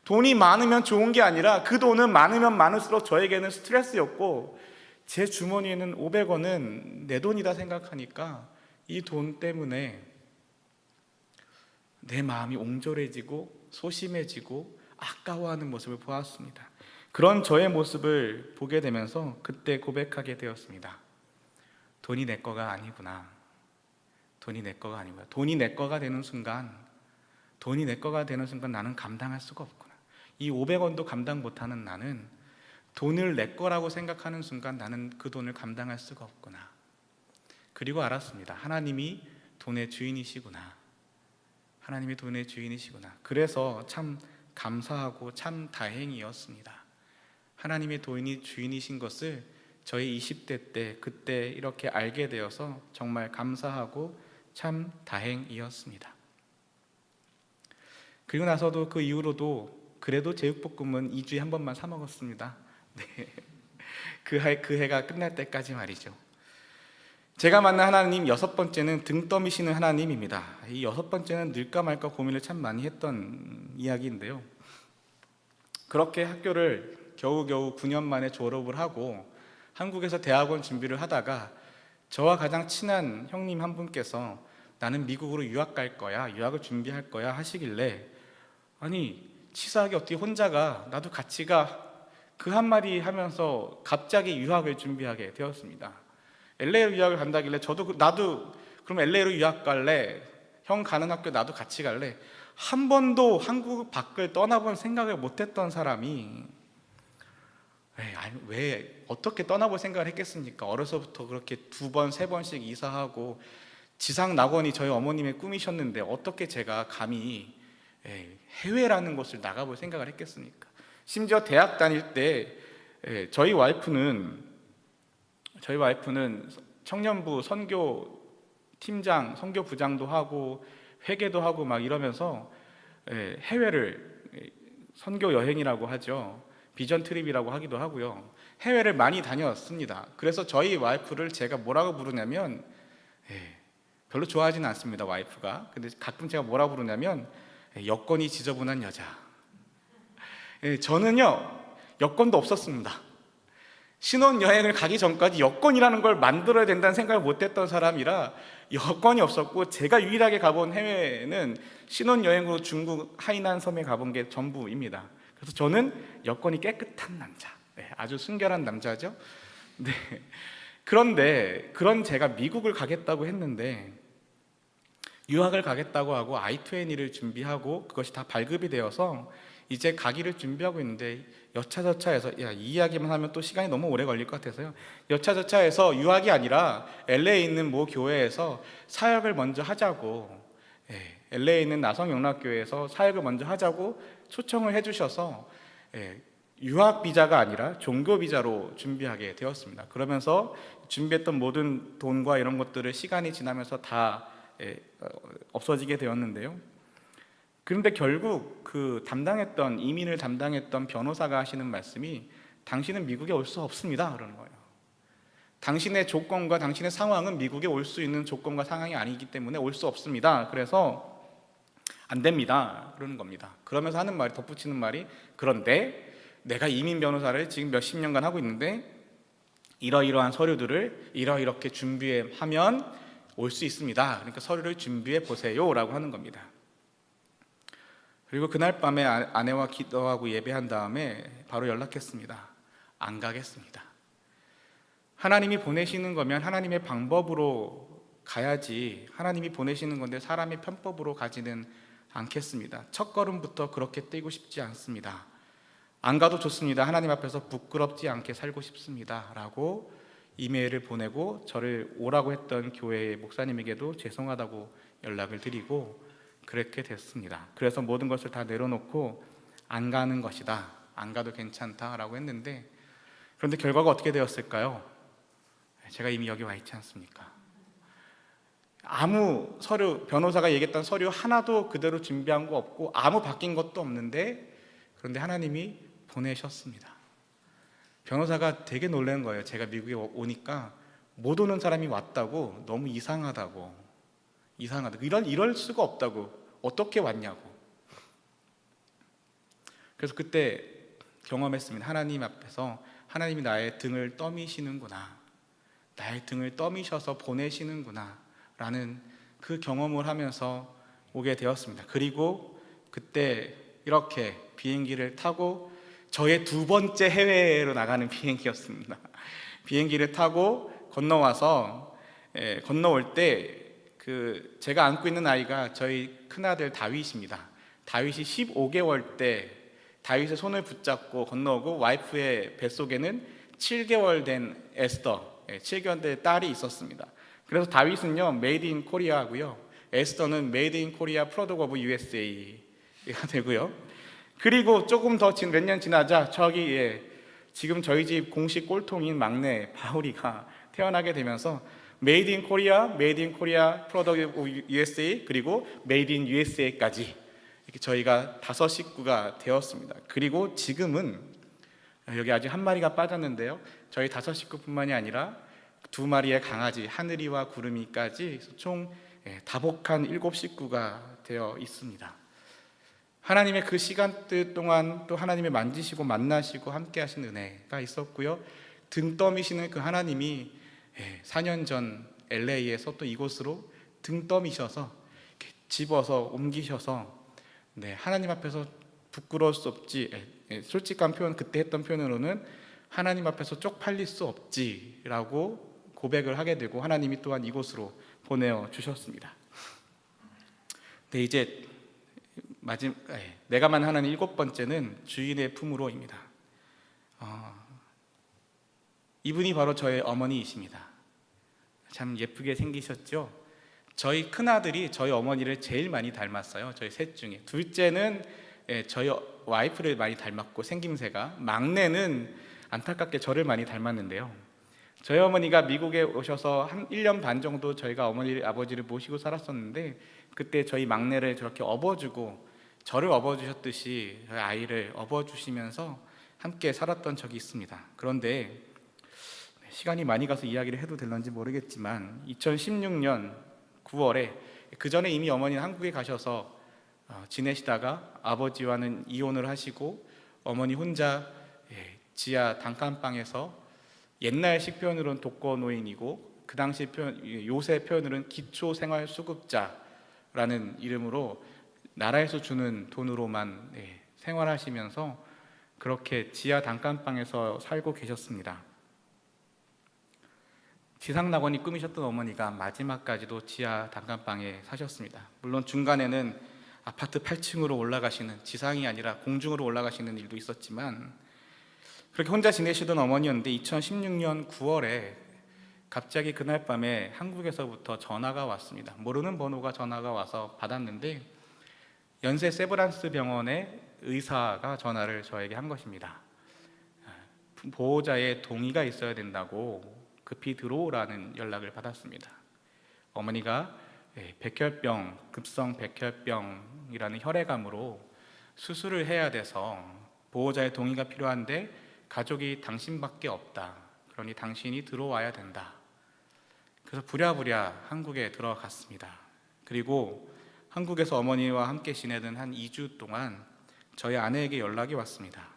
돈이 많으면 좋은 게 아니라 그 돈은 많으면 많을수록 저에게는 스트레스였고, 제 주머니에는 500원은 내 돈이다 생각하니까 이 돈 때문에 내 마음이 옹졸해지고 소심해지고 아까워하는 모습을 보았습니다. 그런 저의 모습을 보게 되면서 그때 고백하게 되었습니다. 돈이 내 거가 아니구나. 돈이 내 거가 아니구나. 돈이 내 거가 되는 순간 나는 감당할 수가 없구나. 이 500원도 감당 못하는 나는 돈을 내 거라고 생각하는 순간 나는 그 돈을 감당할 수가 없구나. 그리고 알았습니다. 하나님이 돈의 주인이시구나. 하나님이 돈의 주인이시구나. 그래서 참 감사하고 참 다행이었습니다. 하나님의 돈이 주인이신 것을 저희 20대 때 그때 이렇게 알게 되어서 정말 감사하고 참 다행이었습니다. 그리고 나서도 그 이후로도 그래도 제육볶음은 2주에 한 번만 사 먹었습니다. 네. 그 해가 끝날 때까지 말이죠. 제가 만난 하나님 6번째는 등 떠미시는 하나님입니다. 이 6번째는 늘까 말까 고민을 참 많이 했던 이야기인데요. 그렇게 학교를 겨우겨우 9년 만에 졸업을 하고 한국에서 대학원 준비를 하다가 저와 가장 친한 형님 한 분께서 나는 미국으로 유학 갈 거야, 유학을 준비할 거야 하시길래 아니 치사하게 어떻게 혼자 가, 나도 같이 가, 그 한마디 하면서 갑자기 유학을 준비하게 되었습니다. LA로 유학을 간다길래 나도 그럼 LA로 유학 갈래, 형 가는 학교 나도 같이 갈래. 한 번도 한국 밖을 떠나본 생각을 못했던 사람이 왜 어떻게 떠나볼 생각을 했겠습니까? 어려서부터 그렇게 2번, 3번씩 이사하고 지상 낙원이 저희 어머님의 꿈이셨는데 어떻게 제가 감히 해외라는 곳을 나가볼 생각을 했겠습니까? 심지어 대학 다닐 때 저희 와이프는 청년부 선교 팀장, 선교 부장도 하고 회계도 하고 막 이러면서 해외를 선교 여행이라고 하죠. 비전 트립이라고 하기도 하고요. 해외를 많이 다녔습니다. 그래서 저희 와이프를 제가 뭐라고 부르냐면 별로 좋아하지는 않습니다, 와이프가. 근데 가끔 제가 뭐라고 부르냐면 여권이 지저분한 여자. 저는요 여권도 없었습니다. 신혼여행을 가기 전까지 여권이라는 걸 만들어야 된다는 생각을 못했던 사람이라 여권이 없었고, 제가 유일하게 가본 해외는 신혼여행으로 중국 하이난 섬에 가본 게 전부입니다. 그래서 저는 여권이 깨끗한 남자, 아주 순결한 남자죠. 네. 그런데 그런 제가 미국을 가겠다고 했는데, 유학을 가겠다고 하고 I-20를 준비하고 그것이 다 발급이 되어서 이제 가기를 준비하고 있는데 여차저차해서 이 이야기만 하면 또 시간이 너무 오래 걸릴 것 같아서요. 여차저차해서 유학이 아니라 LA에 있는 모 교회에서 사역을 먼저 하자고, LA에 있는 나성영락교회에서 사역을 먼저 하자고 초청을 해주셔서 유학 비자가 아니라 종교 비자로 준비하게 되었습니다. 그러면서 준비했던 모든 돈과 이런 것들을 시간이 지나면서 다 없어지게 되었는데요. 그런데 결국 그 이민을 담당했던 변호사가 하시는 말씀이 당신은 미국에 올 수 없습니다 그러는 거예요. 당신의 조건과 당신의 상황은 미국에 올 수 있는 조건과 상황이 아니기 때문에 올 수 없습니다. 그래서 안 됩니다 그러는 겁니다. 그러면서 하는 말이, 덧붙이는 말이, 그런데 내가 이민 변호사를 지금 몇십 년간 하고 있는데 이러이러한 서류들을 이렇게 준비하면 올 수 있습니다. 그러니까 서류를 준비해 보세요라고 하는 겁니다. 그리고 그날 밤에 아내와 기도하고 예배한 다음에 바로 연락했습니다. 안 가겠습니다. 하나님이 보내시는 거면 하나님의 방법으로 가야지, 하나님이 보내시는 건데 사람의 편법으로 가지는 않겠습니다. 첫 걸음부터 그렇게 떼고 싶지 않습니다. 안 가도 좋습니다. 하나님 앞에서 부끄럽지 않게 살고 싶습니다 라고 이메일을 보내고, 저를 오라고 했던 교회의 목사님에게도 죄송하다고 연락을 드리고 그렇게 됐습니다. 그래서 모든 것을 다 내려놓고 안 가는 것이다, 안 가도 괜찮다라고 했는데, 그런데 결과가 어떻게 되었을까요? 제가 이미 여기 와 있지 않습니까? 아무 서류, 변호사가 얘기했던 서류 하나도 그대로 준비한 거 없고 아무 바뀐 것도 없는데, 그런데 하나님이 보내셨습니다. 변호사가 되게 놀란 거예요. 제가 미국에 오니까 못 오는 사람이 왔다고, 너무 이상하다고, 이럴 수가 없다고, 어떻게 왔냐고. 그래서 그때 경험했습니다. 하나님 앞에서 하나님이 나의 등을 떠미시는구나, 나의 등을 떠미셔서 보내시는구나 라는 그 경험을 하면서 오게 되었습니다. 그리고 그때 이렇게 비행기를 타고, 저의 두 번째 해외로 나가는 비행기였습니다. 비행기를 타고 건너와서 건너올 때 제가 안고 있는 아이가 저희 큰아들 다윗입니다. 다윗이 15개월 때 다윗의 손을 붙잡고 건너오고, 와이프의 뱃속에는 7개월 된 에스더, 7개월 된 딸이 있었습니다. 그래서 다윗은요 메이드 인 코리아고요, 에스더는 메이드 인 코리아 프로덕트 오브 USA가 되고요. 그리고 조금 더 몇 년 지나자 지금 저희 집 공식 꼴통인 막내 바울이가 태어나게 되면서 메이드 인 코리아 프로덕트 오브 USA, 그리고 메이드 인 USA까지 이렇게 저희가 5 식구가 되었습니다. 그리고 지금은 여기 아직 한 마리가 빠졌는데요, 저희 5 식구뿐만이 아니라 2마리의 강아지 하늘이와 구름이까지 총 다복한 7 식구가 되어 있습니다. 하나님의 그 시간들 동안 또 하나님의 만지시고 만나시고 함께 하신 은혜가 있었고요, 등 떠미시는 그 하나님이 4년 전 LA에서 또 이곳으로 등 떠미셔서 집어서 옮기셔서, 하나님 앞에서 부끄러울 수 없지, 솔직한 표현, 그때 했던 표현으로는 하나님 앞에서 쪽팔릴 수 없지라고 고백을 하게 되고, 하나님이 또한 이곳으로 보내어 주셨습니다. 이제 내가만 하나님 7번째는 주인의 품으로입니다. 이분이 바로 저의 어머니이십니다. 참 예쁘게 생기셨죠? 저희 큰아들이 저희 어머니를 제일 많이 닮았어요. 저희 셋 중에 둘째는 저희 와이프를 많이 닮았고 생김새가, 막내는 안타깝게 저를 많이 닮았는데요, 저희 어머니가 미국에 오셔서 한 1년 반 정도 저희가 아버지를 모시고 살았었는데, 그때 저희 막내를 저렇게 업어주고 저를 업어주셨듯이 저희 아이를 업어주시면서 함께 살았던 적이 있습니다. 그런데 시간이 많이 가서 이야기를 해도 될런지 모르겠지만 2016년 9월에, 그 전에 이미 어머니는 한국에 가셔서 지내시다가 아버지와는 이혼을 하시고 어머니 혼자 지하 단칸방에서, 옛날식 표현으로는 독거노인이고 그 당시 요새 표현으로는 기초생활수급자라는 이름으로 나라에서 주는 돈으로만 생활하시면서 그렇게 지하 단칸방에서 살고 계셨습니다. 지상낙원이 꿈이셨던 어머니가 마지막까지도 지하 단칸방에 사셨습니다. 물론 중간에는 아파트 8층으로 올라가시는, 지상이 아니라 공중으로 올라가시는 일도 있었지만, 그렇게 혼자 지내시던 어머니였는데 2016년 9월에 갑자기 그날 밤에 한국에서부터 전화가 왔습니다. 모르는 번호가 전화가 와서 받았는데, 연세 세브란스 병원의 의사가 전화를 저에게 한 것입니다. 보호자의 동의가 있어야 된다고 급히 들어오라는 연락을 받았습니다. 어머니가 백혈병, 급성 백혈병이라는 혈액암으로 수술을 해야 돼서 보호자의 동의가 필요한데 가족이 당신밖에 없다. 그러니 당신이 들어와야 된다. 그래서 부랴부랴 한국에 들어갔습니다. 그리고 한국에서 어머니와 함께 지내던 한 2주 동안 저희 아내에게 연락이 왔습니다.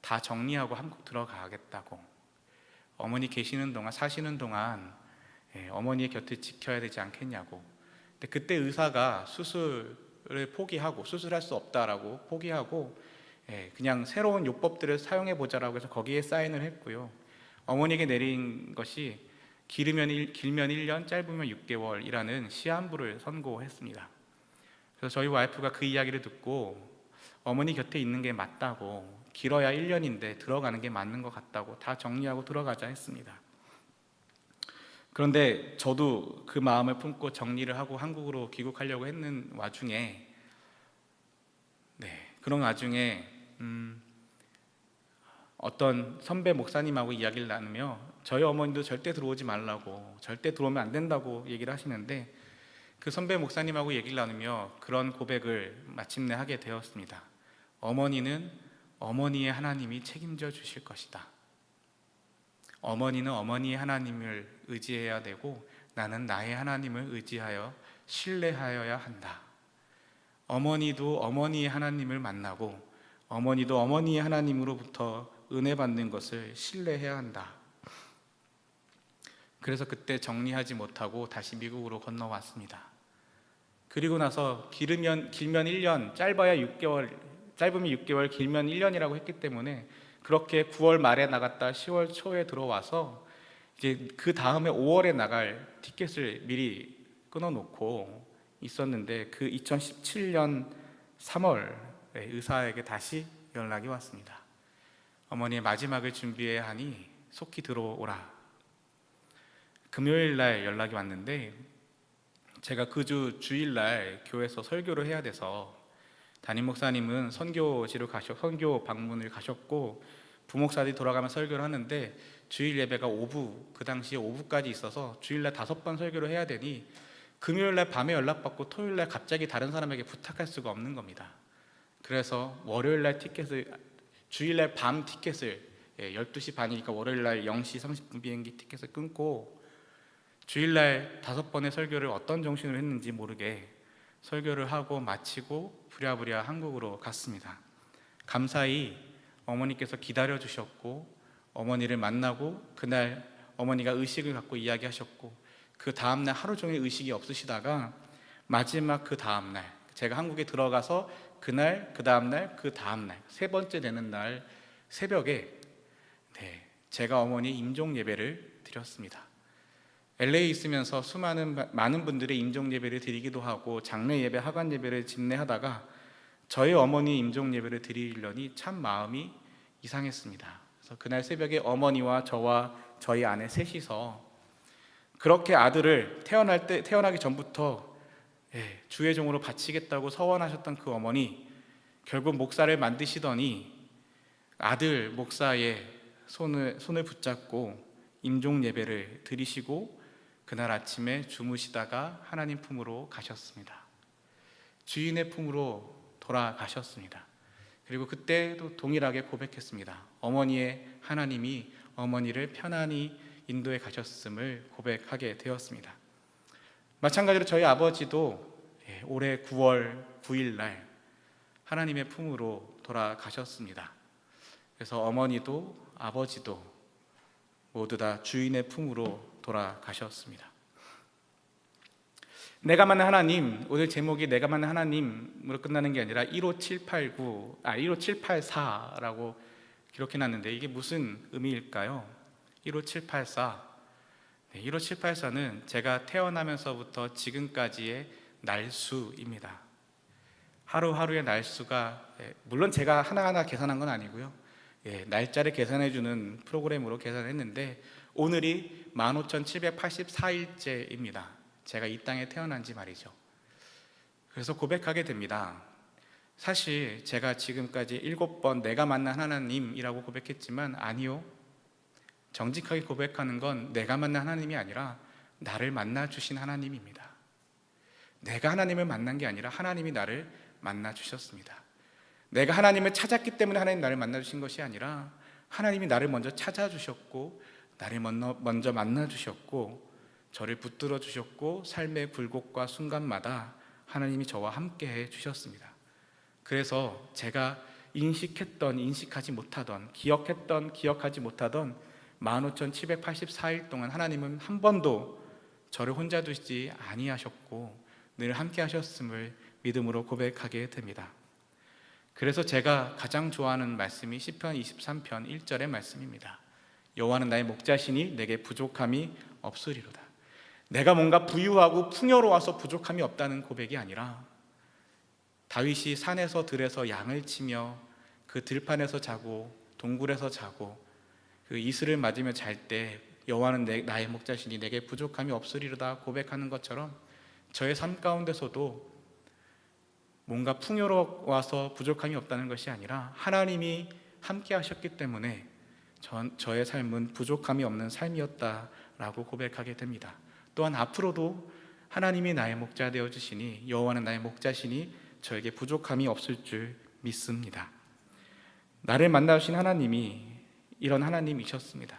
다 정리하고 한국 들어가겠다고. 어머니 계시는 동안, 사시는 동안 어머니의 곁을 지켜야 되지 않겠냐고. 근데 그때 의사가 수술을 포기하고, 수술할 수 없다라고 포기하고 그냥 새로운 요법들을 사용해 보자라고 해서 거기에 사인을 했고요. 어머니에게 내린 것이 길면 1년, 짧으면 6개월이라는 시한부를 선고했습니다. 그래서 저희 와이프가 그 이야기를 듣고 어머니 곁에 있는 게 맞다고, 길어야 1년인데 들어가는 게 맞는 것 같다고 다 정리하고 들어가자 했습니다. 그런데 저도 그 마음을 품고 정리를 하고 한국으로 귀국하려고 했는 와중에 그런 와중에 어떤 선배 목사님하고 이야기를 나누며 저희 어머니도 절대 들어오지 말라고, 절대 들어오면 안 된다고 얘기를 하시는데, 그 선배 목사님하고 얘기를 나누며 그런 고백을 마침내 하게 되었습니다. 어머니는 어머니의 하나님이 책임져 주실 것이다. 어머니는 어머니의 하나님을 의지해야 되고 나는 나의 하나님을 의지하여 신뢰하여야 한다. 어머니도 어머니의 하나님을 만나고 어머니도 어머니의 하나님으로부터 은혜 받는 것을 신뢰해야 한다. 그래서 그때 정리하지 못하고 다시 미국으로 건너왔습니다. 그리고 나서 길면 1년, 짧으면 6개월, 길면 1년이라고 했기 때문에 그렇게 9월 말에 나갔다 10월 초에 들어와서 이제 그 다음에 5월에 나갈 티켓을 미리 끊어놓고 있었는데, 그 2017년 3월에 의사에게 다시 연락이 왔습니다. 어머니의 마지막을 준비해야 하니 속히 들어오라. 금요일 날 연락이 왔는데, 제가 그 주일날 교회에서 설교를 해야 돼서 담임 목사님은 선교 방문을 가셨고 부목사들이 돌아가면 설교를 하는데, 주일 예배가 그 당시에 오후까지 있어서 주일날 5번 설교를 해야 되니 금요일날 밤에 연락받고 토요일날 갑자기 다른 사람에게 부탁할 수가 없는 겁니다. 그래서 월요일날 주일날 밤 티켓을 12시 반이니까 월요일날 0시 30분 비행기 티켓을 끊고 주일날 5번의 설교를 어떤 정신으로 했는지 모르게 설교를 하고 마치고 부랴부랴 한국으로 갔습니다. 감사히 어머니께서 기다려주셨고 어머니를 만나고 그날 어머니가 의식을 갖고 이야기하셨고, 그 다음날 하루 종일 의식이 없으시다가 마지막 그 다음날, 제가 한국에 들어가서 그날, 그 다음날, 그 다음날 3번째 되는 날 새벽에 제가 어머니 임종 예배를 드렸습니다. LA에 있으면서 많은 분들의 임종 예배를 드리기도 하고 장례 예배, 하관 예배를 집례하다가 저희 어머니 임종 예배를 드리려니 참 마음이 이상했습니다. 그래서 그날 새벽에 어머니와 저와 저희 아내 셋이서 그렇게 아들을 태어나기 전부터 주의 종으로 바치겠다고 서원하셨던 그 어머니, 결국 목사를 만드시더니 아들 목사의 손을 붙잡고 임종 예배를 드리시고 그날 아침에 주무시다가 하나님 품으로 가셨습니다. 주인의 품으로 돌아가셨습니다. 그리고 그때도 동일하게 고백했습니다. 어머니의 하나님이 어머니를 편안히 인도에 가셨음을 고백하게 되었습니다. 마찬가지로 저희 아버지도 올해 9월 9일 날 하나님의 품으로 돌아가셨습니다. 그래서 어머니도 아버지도 모두 다 주인의 품으로 돌아가셨습니다. 내가 만난 하나님, 오늘 제목이 내가 만난 하나님으로 끝나는 게 아니라 15784라고 기록해놨는데 이게 무슨 의미일까요? 15784. 15784는 제가 태어나면서부터 지금까지의 날수입니다. 하루하루의 날수가, 물론 제가 하나하나 계산한 건 아니고요, 날짜를 계산해주는 프로그램으로 계산했는데 오늘이 15,784일째입니다. 제가 이 땅에 태어난 지 말이죠. 그래서 고백하게 됩니다. 사실 제가 지금까지 7번 내가 만난 하나님이라고 고백했지만 아니요, 정직하게 고백하는 건 내가 만난 하나님이 아니라 나를 만나 주신 하나님입니다. 내가 하나님을 만난 게 아니라 하나님이 나를 만나 주셨습니다. 내가 하나님을 찾았기 때문에 하나님 나를 만나 주신 것이 아니라 하나님이 나를 먼저 찾아주셨고 나를 먼저 만나 주셨고 저를 붙들어 주셨고 삶의 굴곡과 순간마다 하나님이 저와 함께 해 주셨습니다. 그래서 제가 인식하지 못하던, 기억하지 못하던 15,784일 동안 하나님은 한 번도 저를 혼자 두시지 아니하셨고 늘 함께 하셨음을 믿음으로 고백하게 됩니다. 그래서 제가 가장 좋아하는 말씀이 시편 23편 1절의 말씀입니다. 여호와는 나의 목자시니 내게 부족함이 없으리로다. 내가 뭔가 부유하고 풍요로워서 부족함이 없다는 고백이 아니라 다윗이 산에서 들에서 양을 치며 그 들판에서 자고 동굴에서 자고 그 이슬을 맞으며 잘 때 여호와는 나의 목자시니 내게 부족함이 없으리로다 고백하는 것처럼 저의 삶 가운데서도 뭔가 풍요로워서 부족함이 없다는 것이 아니라 하나님이 함께 하셨기 때문에 저의 삶은 부족함이 없는 삶이었다라고 고백하게 됩니다. 또한 앞으로도 하나님이 나의 목자 되어주시니 여호와는 나의 목자시니 저에게 부족함이 없을 줄 믿습니다. 나를 만나주신 하나님이 이런 하나님이셨습니다.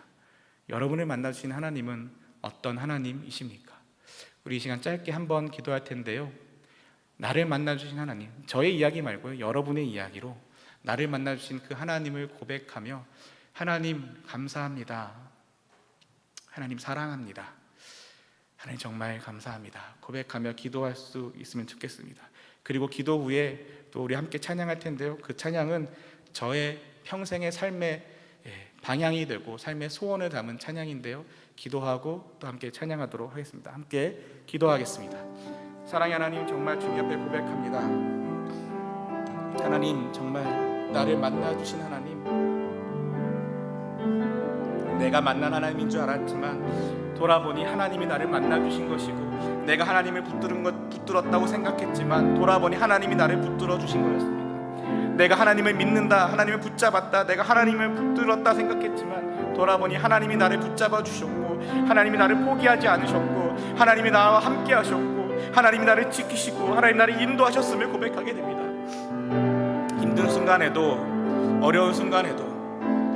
여러분을 만나주신 하나님은 어떤 하나님이십니까? 우리 이 시간 짧게 한번 기도할 텐데요, 나를 만나주신 하나님, 저의 이야기 말고요, 여러분의 이야기로 나를 만나주신 그 하나님을 고백하며 하나님 감사합니다, 하나님 사랑합니다, 하나님 정말 감사합니다 고백하며 기도할 수 있으면 좋겠습니다. 그리고 기도 후에 또 우리 함께 찬양할 텐데요, 그 찬양은 저의 평생의 삶의 방향이 되고 삶의 소원을 담은 찬양인데요, 기도하고 또 함께 찬양하도록 하겠습니다. 함께 기도하겠습니다. 사랑의 하나님, 정말 주님 옆에 고백합니다. 하나님, 정말 나를 만나주신 하나님, 내가 만난 하나님인 줄 알았지만 돌아보니 하나님이 나를 만나주신 것이고, 내가 하나님을 붙들었다고 생각했지만 돌아보니 하나님이 나를 붙들어 주신 거였습니다. 내가 하나님을 믿는다, 하나님을 붙잡았다, 내가 하나님을 붙들었다 생각했지만 돌아보니 하나님이 나를 붙잡아 주셨고, 하나님이 나를 포기하지 않으셨고, 하나님이 나와 함께 하셨고, 하나님이 나를 지키시고, 하나님 나를 인도하셨음을 고백하게 됩니다. 힘든 순간에도, 어려운 순간에도,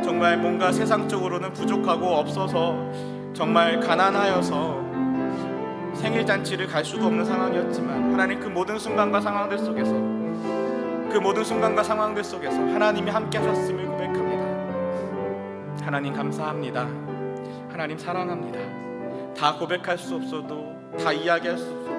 정말 뭔가 세상적으로는 부족하고 없어서 정말 가난하여서 생일잔치를 갈 수도 없는 상황이었지만 하나님 그 모든 순간과 상황들 속에서, 그 모든 순간과 상황들 속에서 하나님이 함께 하셨음을 고백합니다. 하나님 감사합니다. 하나님 사랑합니다. 다 고백할 수 없어도, 다 이야기할 수 없어도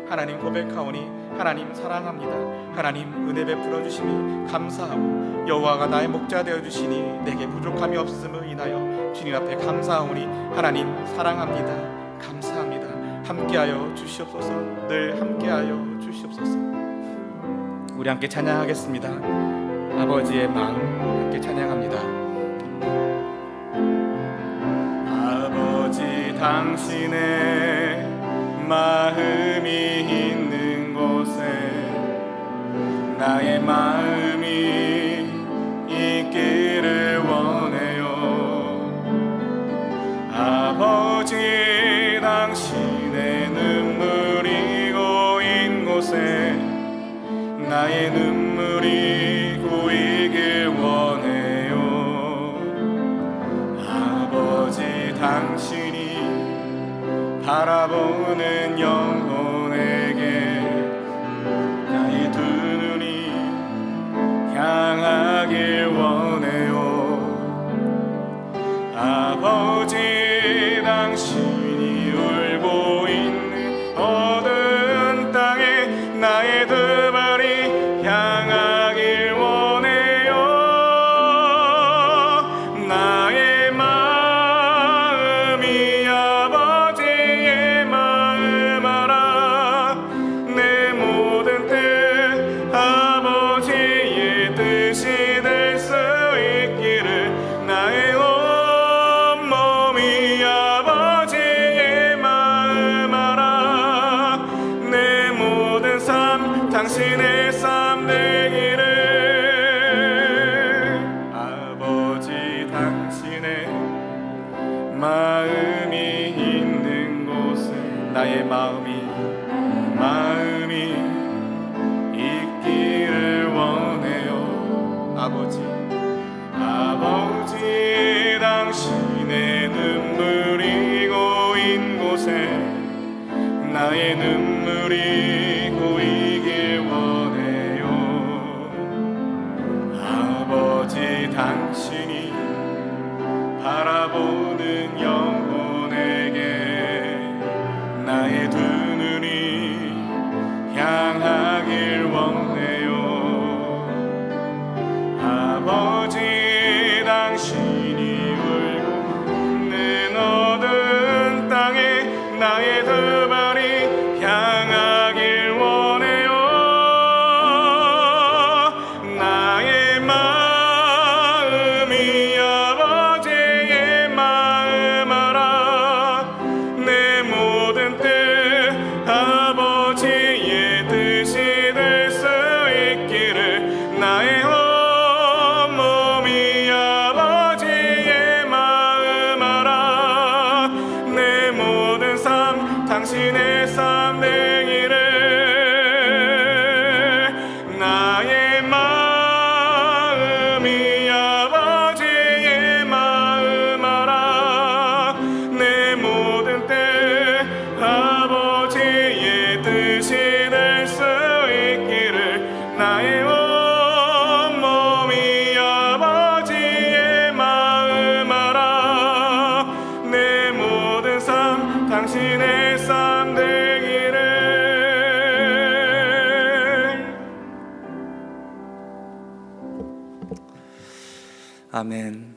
하나님 고백하오니 하나님 사랑합니다. 하나님 은혜 베풀어 주시니 감사하고, 여호와가 나의 목자 되어 주시니 내게 부족함이 없음을 인하여 주님 앞에 감사하오니 하나님 사랑합니다. 감사합니다. 함께하여 주시옵소서. 늘 함께하여 주시옵소서. 우리 함께 찬양하겠습니다. 아버지의 마음 함께 찬양합니다. 아버지, 당신의 마음이 있는 곳에 나의 마음이 있기를 원해요. 아버지, 당신의 눈물이 고인 곳에 나의 눈물이 고이길 원해요. 아버지, 당신이 바라보는 영혼에게 나의 두 눈이 향하길 원해요. 아버지, 당신이 울고 있는 어두운 땅에 나의 두 발이 향하길 원해요. 나의 마음이 아버지의 마음 알아. 내 모든 뜻 아버지의 뜻이 될 수 있기를, 나의 온몸이 아버지의 마음 알아. 내 모든 삶 당신의 삶 되기를. 아버지, 당신의 마음이 있는 곳에 나의 마음이 있기를 원해요. 아버지, 당신의 눈물이 고인 곳에 나의 눈물이 고이길 원해요. 아버지, 당신이 바라보는 영혼에게 나의 두 눈이 향하길 원해요. 아버지, 당신이 울고 있는 어두운 땅에 나의 두 발이 향하길 원해요. 나의 마음이 아버지의 마음 알아. 내 모든 뜻 아버지의 뜻이 될 수 있기를. 나의 온몸이 아버지의 마음 알아. 내 모든 삶 당신의 삶 되기를. 나의 마음이 아버지의 마음 알아. 내 모든 뜻 아버지의 뜻이 될 수 있기를. 나의 온몸이 아버지의 마음 알아. 내 모든 삶 당신의 삶 되기를. 아멘.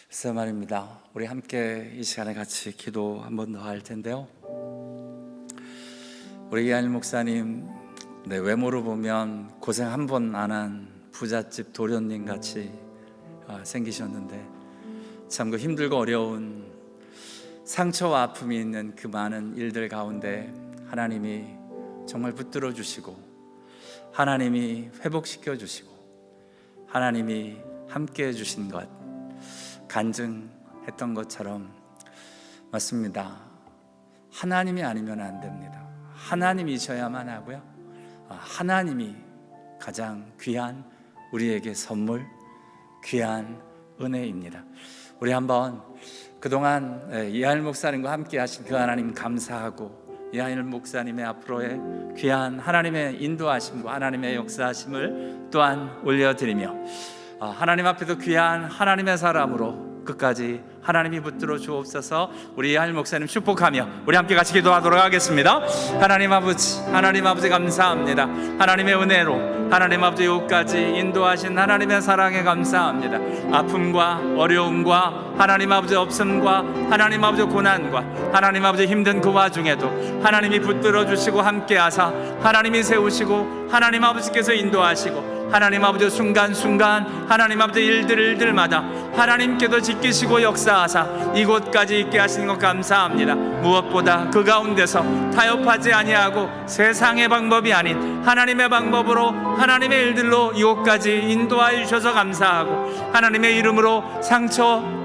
글쎄 말입니다. 우리 함께 이 시간에 같이 기도 한 번 더 할 텐데요. 우리 이한일 목사님, 외모로 보면 고생 한 번 안 한 부잣집 도련님 같이 생기셨는데, 참 그 힘들고 어려운 상처와 아픔이 있는 그 많은 일들 가운데 하나님이 정말 붙들어 주시고, 하나님이 회복시켜 주시고, 하나님이 함께 해주신 것 간증했던 것처럼 맞습니다. 하나님이 아니면 안 됩니다. 하나님이셔야만 하고요, 하나님이 가장 귀한 우리에게 선물, 귀한 은혜입니다. 우리 한번 그동안 이한일 목사님과 함께 하신 그 하나님 감사하고, 이한일 목사님의 앞으로의 귀한 하나님의 인도하심과 하나님의 역사하심을 또한 올려드리며, 하나님 앞에도 귀한 하나님의 사람으로 끝까지 하나님이 붙들어 주옵소서. 우리 이한일 목사님 축복하며 우리 함께 같이 기도하도록 하겠습니다. 하나님 아버지 감사합니다. 하나님의 은혜로 하나님 아버지 여기까지 인도하신 하나님의 사랑에 감사합니다. 아픔과 어려움과 하나님 아버지 없음과 하나님 아버지 고난과 하나님 아버지 힘든 그 와중에도 하나님이 붙들어 주시고 함께 하사 하나님이 세우시고 하나님 아버지께서 인도하시고 하나님 아버지 순간순간 하나님 아버지 일들마다 하나님께서 지키시고 역사하사 이곳까지 있게 하시는 것 감사합니다. 무엇보다 그 가운데서 타협하지 아니하고 세상의 방법이 아닌 하나님의 방법으로 하나님의 일들로 이곳까지 인도하여 주셔서 감사하고, 하나님의 이름으로 상처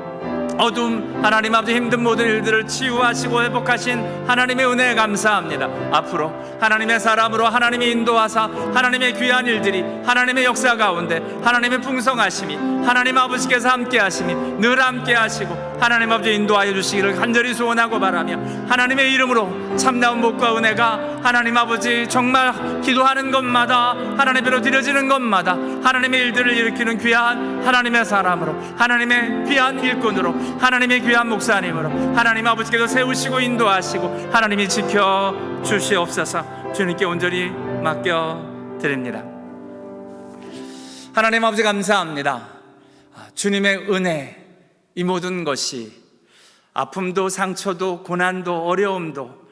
어둠 하나님 아버지 힘든 모든 일들을 치유하시고 회복하신 하나님의 은혜에 감사합니다. 앞으로 하나님의 사람으로 하나님이 인도하사 하나님의 귀한 일들이 하나님의 역사 가운데 하나님의 풍성하심이 하나님 아버지께서 함께 하심이 늘 함께 하시고 하나님 아버지 인도하여 주시기를 간절히 소원하고 바라며, 하나님의 이름으로 참나온 복과 은혜가 하나님 아버지 정말 기도하는 것마다 하나님께로 드려지는 것마다 하나님의 일들을 일으키는 귀한 하나님의 사람으로 하나님의 귀한 일꾼으로 하나님의 귀한 목사님으로 하나님 아버지께서 세우시고 인도하시고 하나님이 지켜 주시옵소서. 주님께 온전히 맡겨 드립니다. 하나님 아버지 감사합니다. 주님의 은혜, 이 모든 것이 아픔도 상처도 고난도 어려움도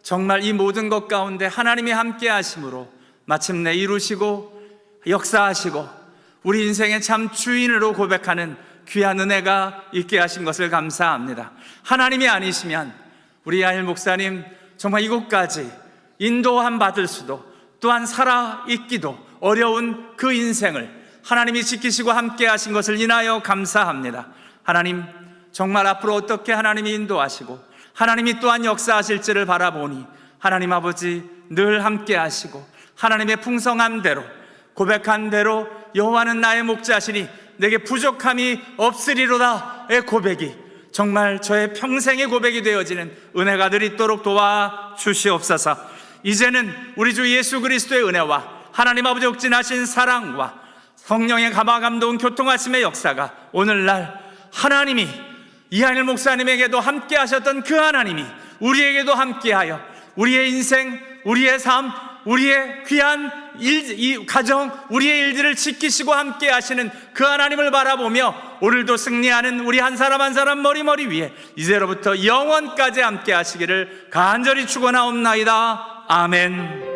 정말 이 모든 것 가운데 하나님이 함께 하심으로 마침내 이루시고 역사하시고 우리 인생의 참 주인으로 고백하는 귀한 은혜가 있게 하신 것을 감사합니다. 하나님이 아니시면 우리 이한일 목사님 정말 이곳까지 인도함 받을 수도 또한 살아있기도 어려운 그 인생을 하나님이 지키시고 함께 하신 것을 인하여 감사합니다. 하나님 정말 앞으로 어떻게 하나님이 인도하시고 하나님이 또한 역사하실지를 바라보니 하나님 아버지 늘 함께 하시고 하나님의 풍성한 대로 고백한 대로 여호와는 나의 목자시니 내게 부족함이 없으리로다의 고백이 정말 저의 평생의 고백이 되어지는 은혜가 늘 있도록 도와주시옵소서. 이제는 우리 주 예수 그리스도의 은혜와 하나님 아버지 극진하신 사랑과 성령의 감화 감동 교통하심의 역사가 오늘날 하나님이 이한일 목사님에게도 함께 하셨던 그 하나님이 우리에게도 함께하여 우리의 인생, 우리의 삶, 우리의 귀한 이 가정, 우리의 일들을 지키시고 함께 하시는 그 하나님을 바라보며 오늘도 승리하는 우리 한 사람 한 사람 머리 위에 이제로부터 영원까지 함께 하시기를 간절히 축원하옵나이다. 아멘.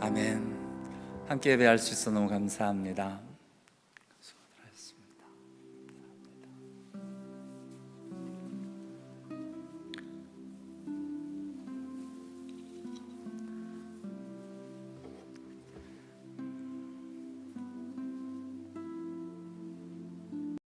아멘. 함께 예배할 수 있어 너무 감사합니다.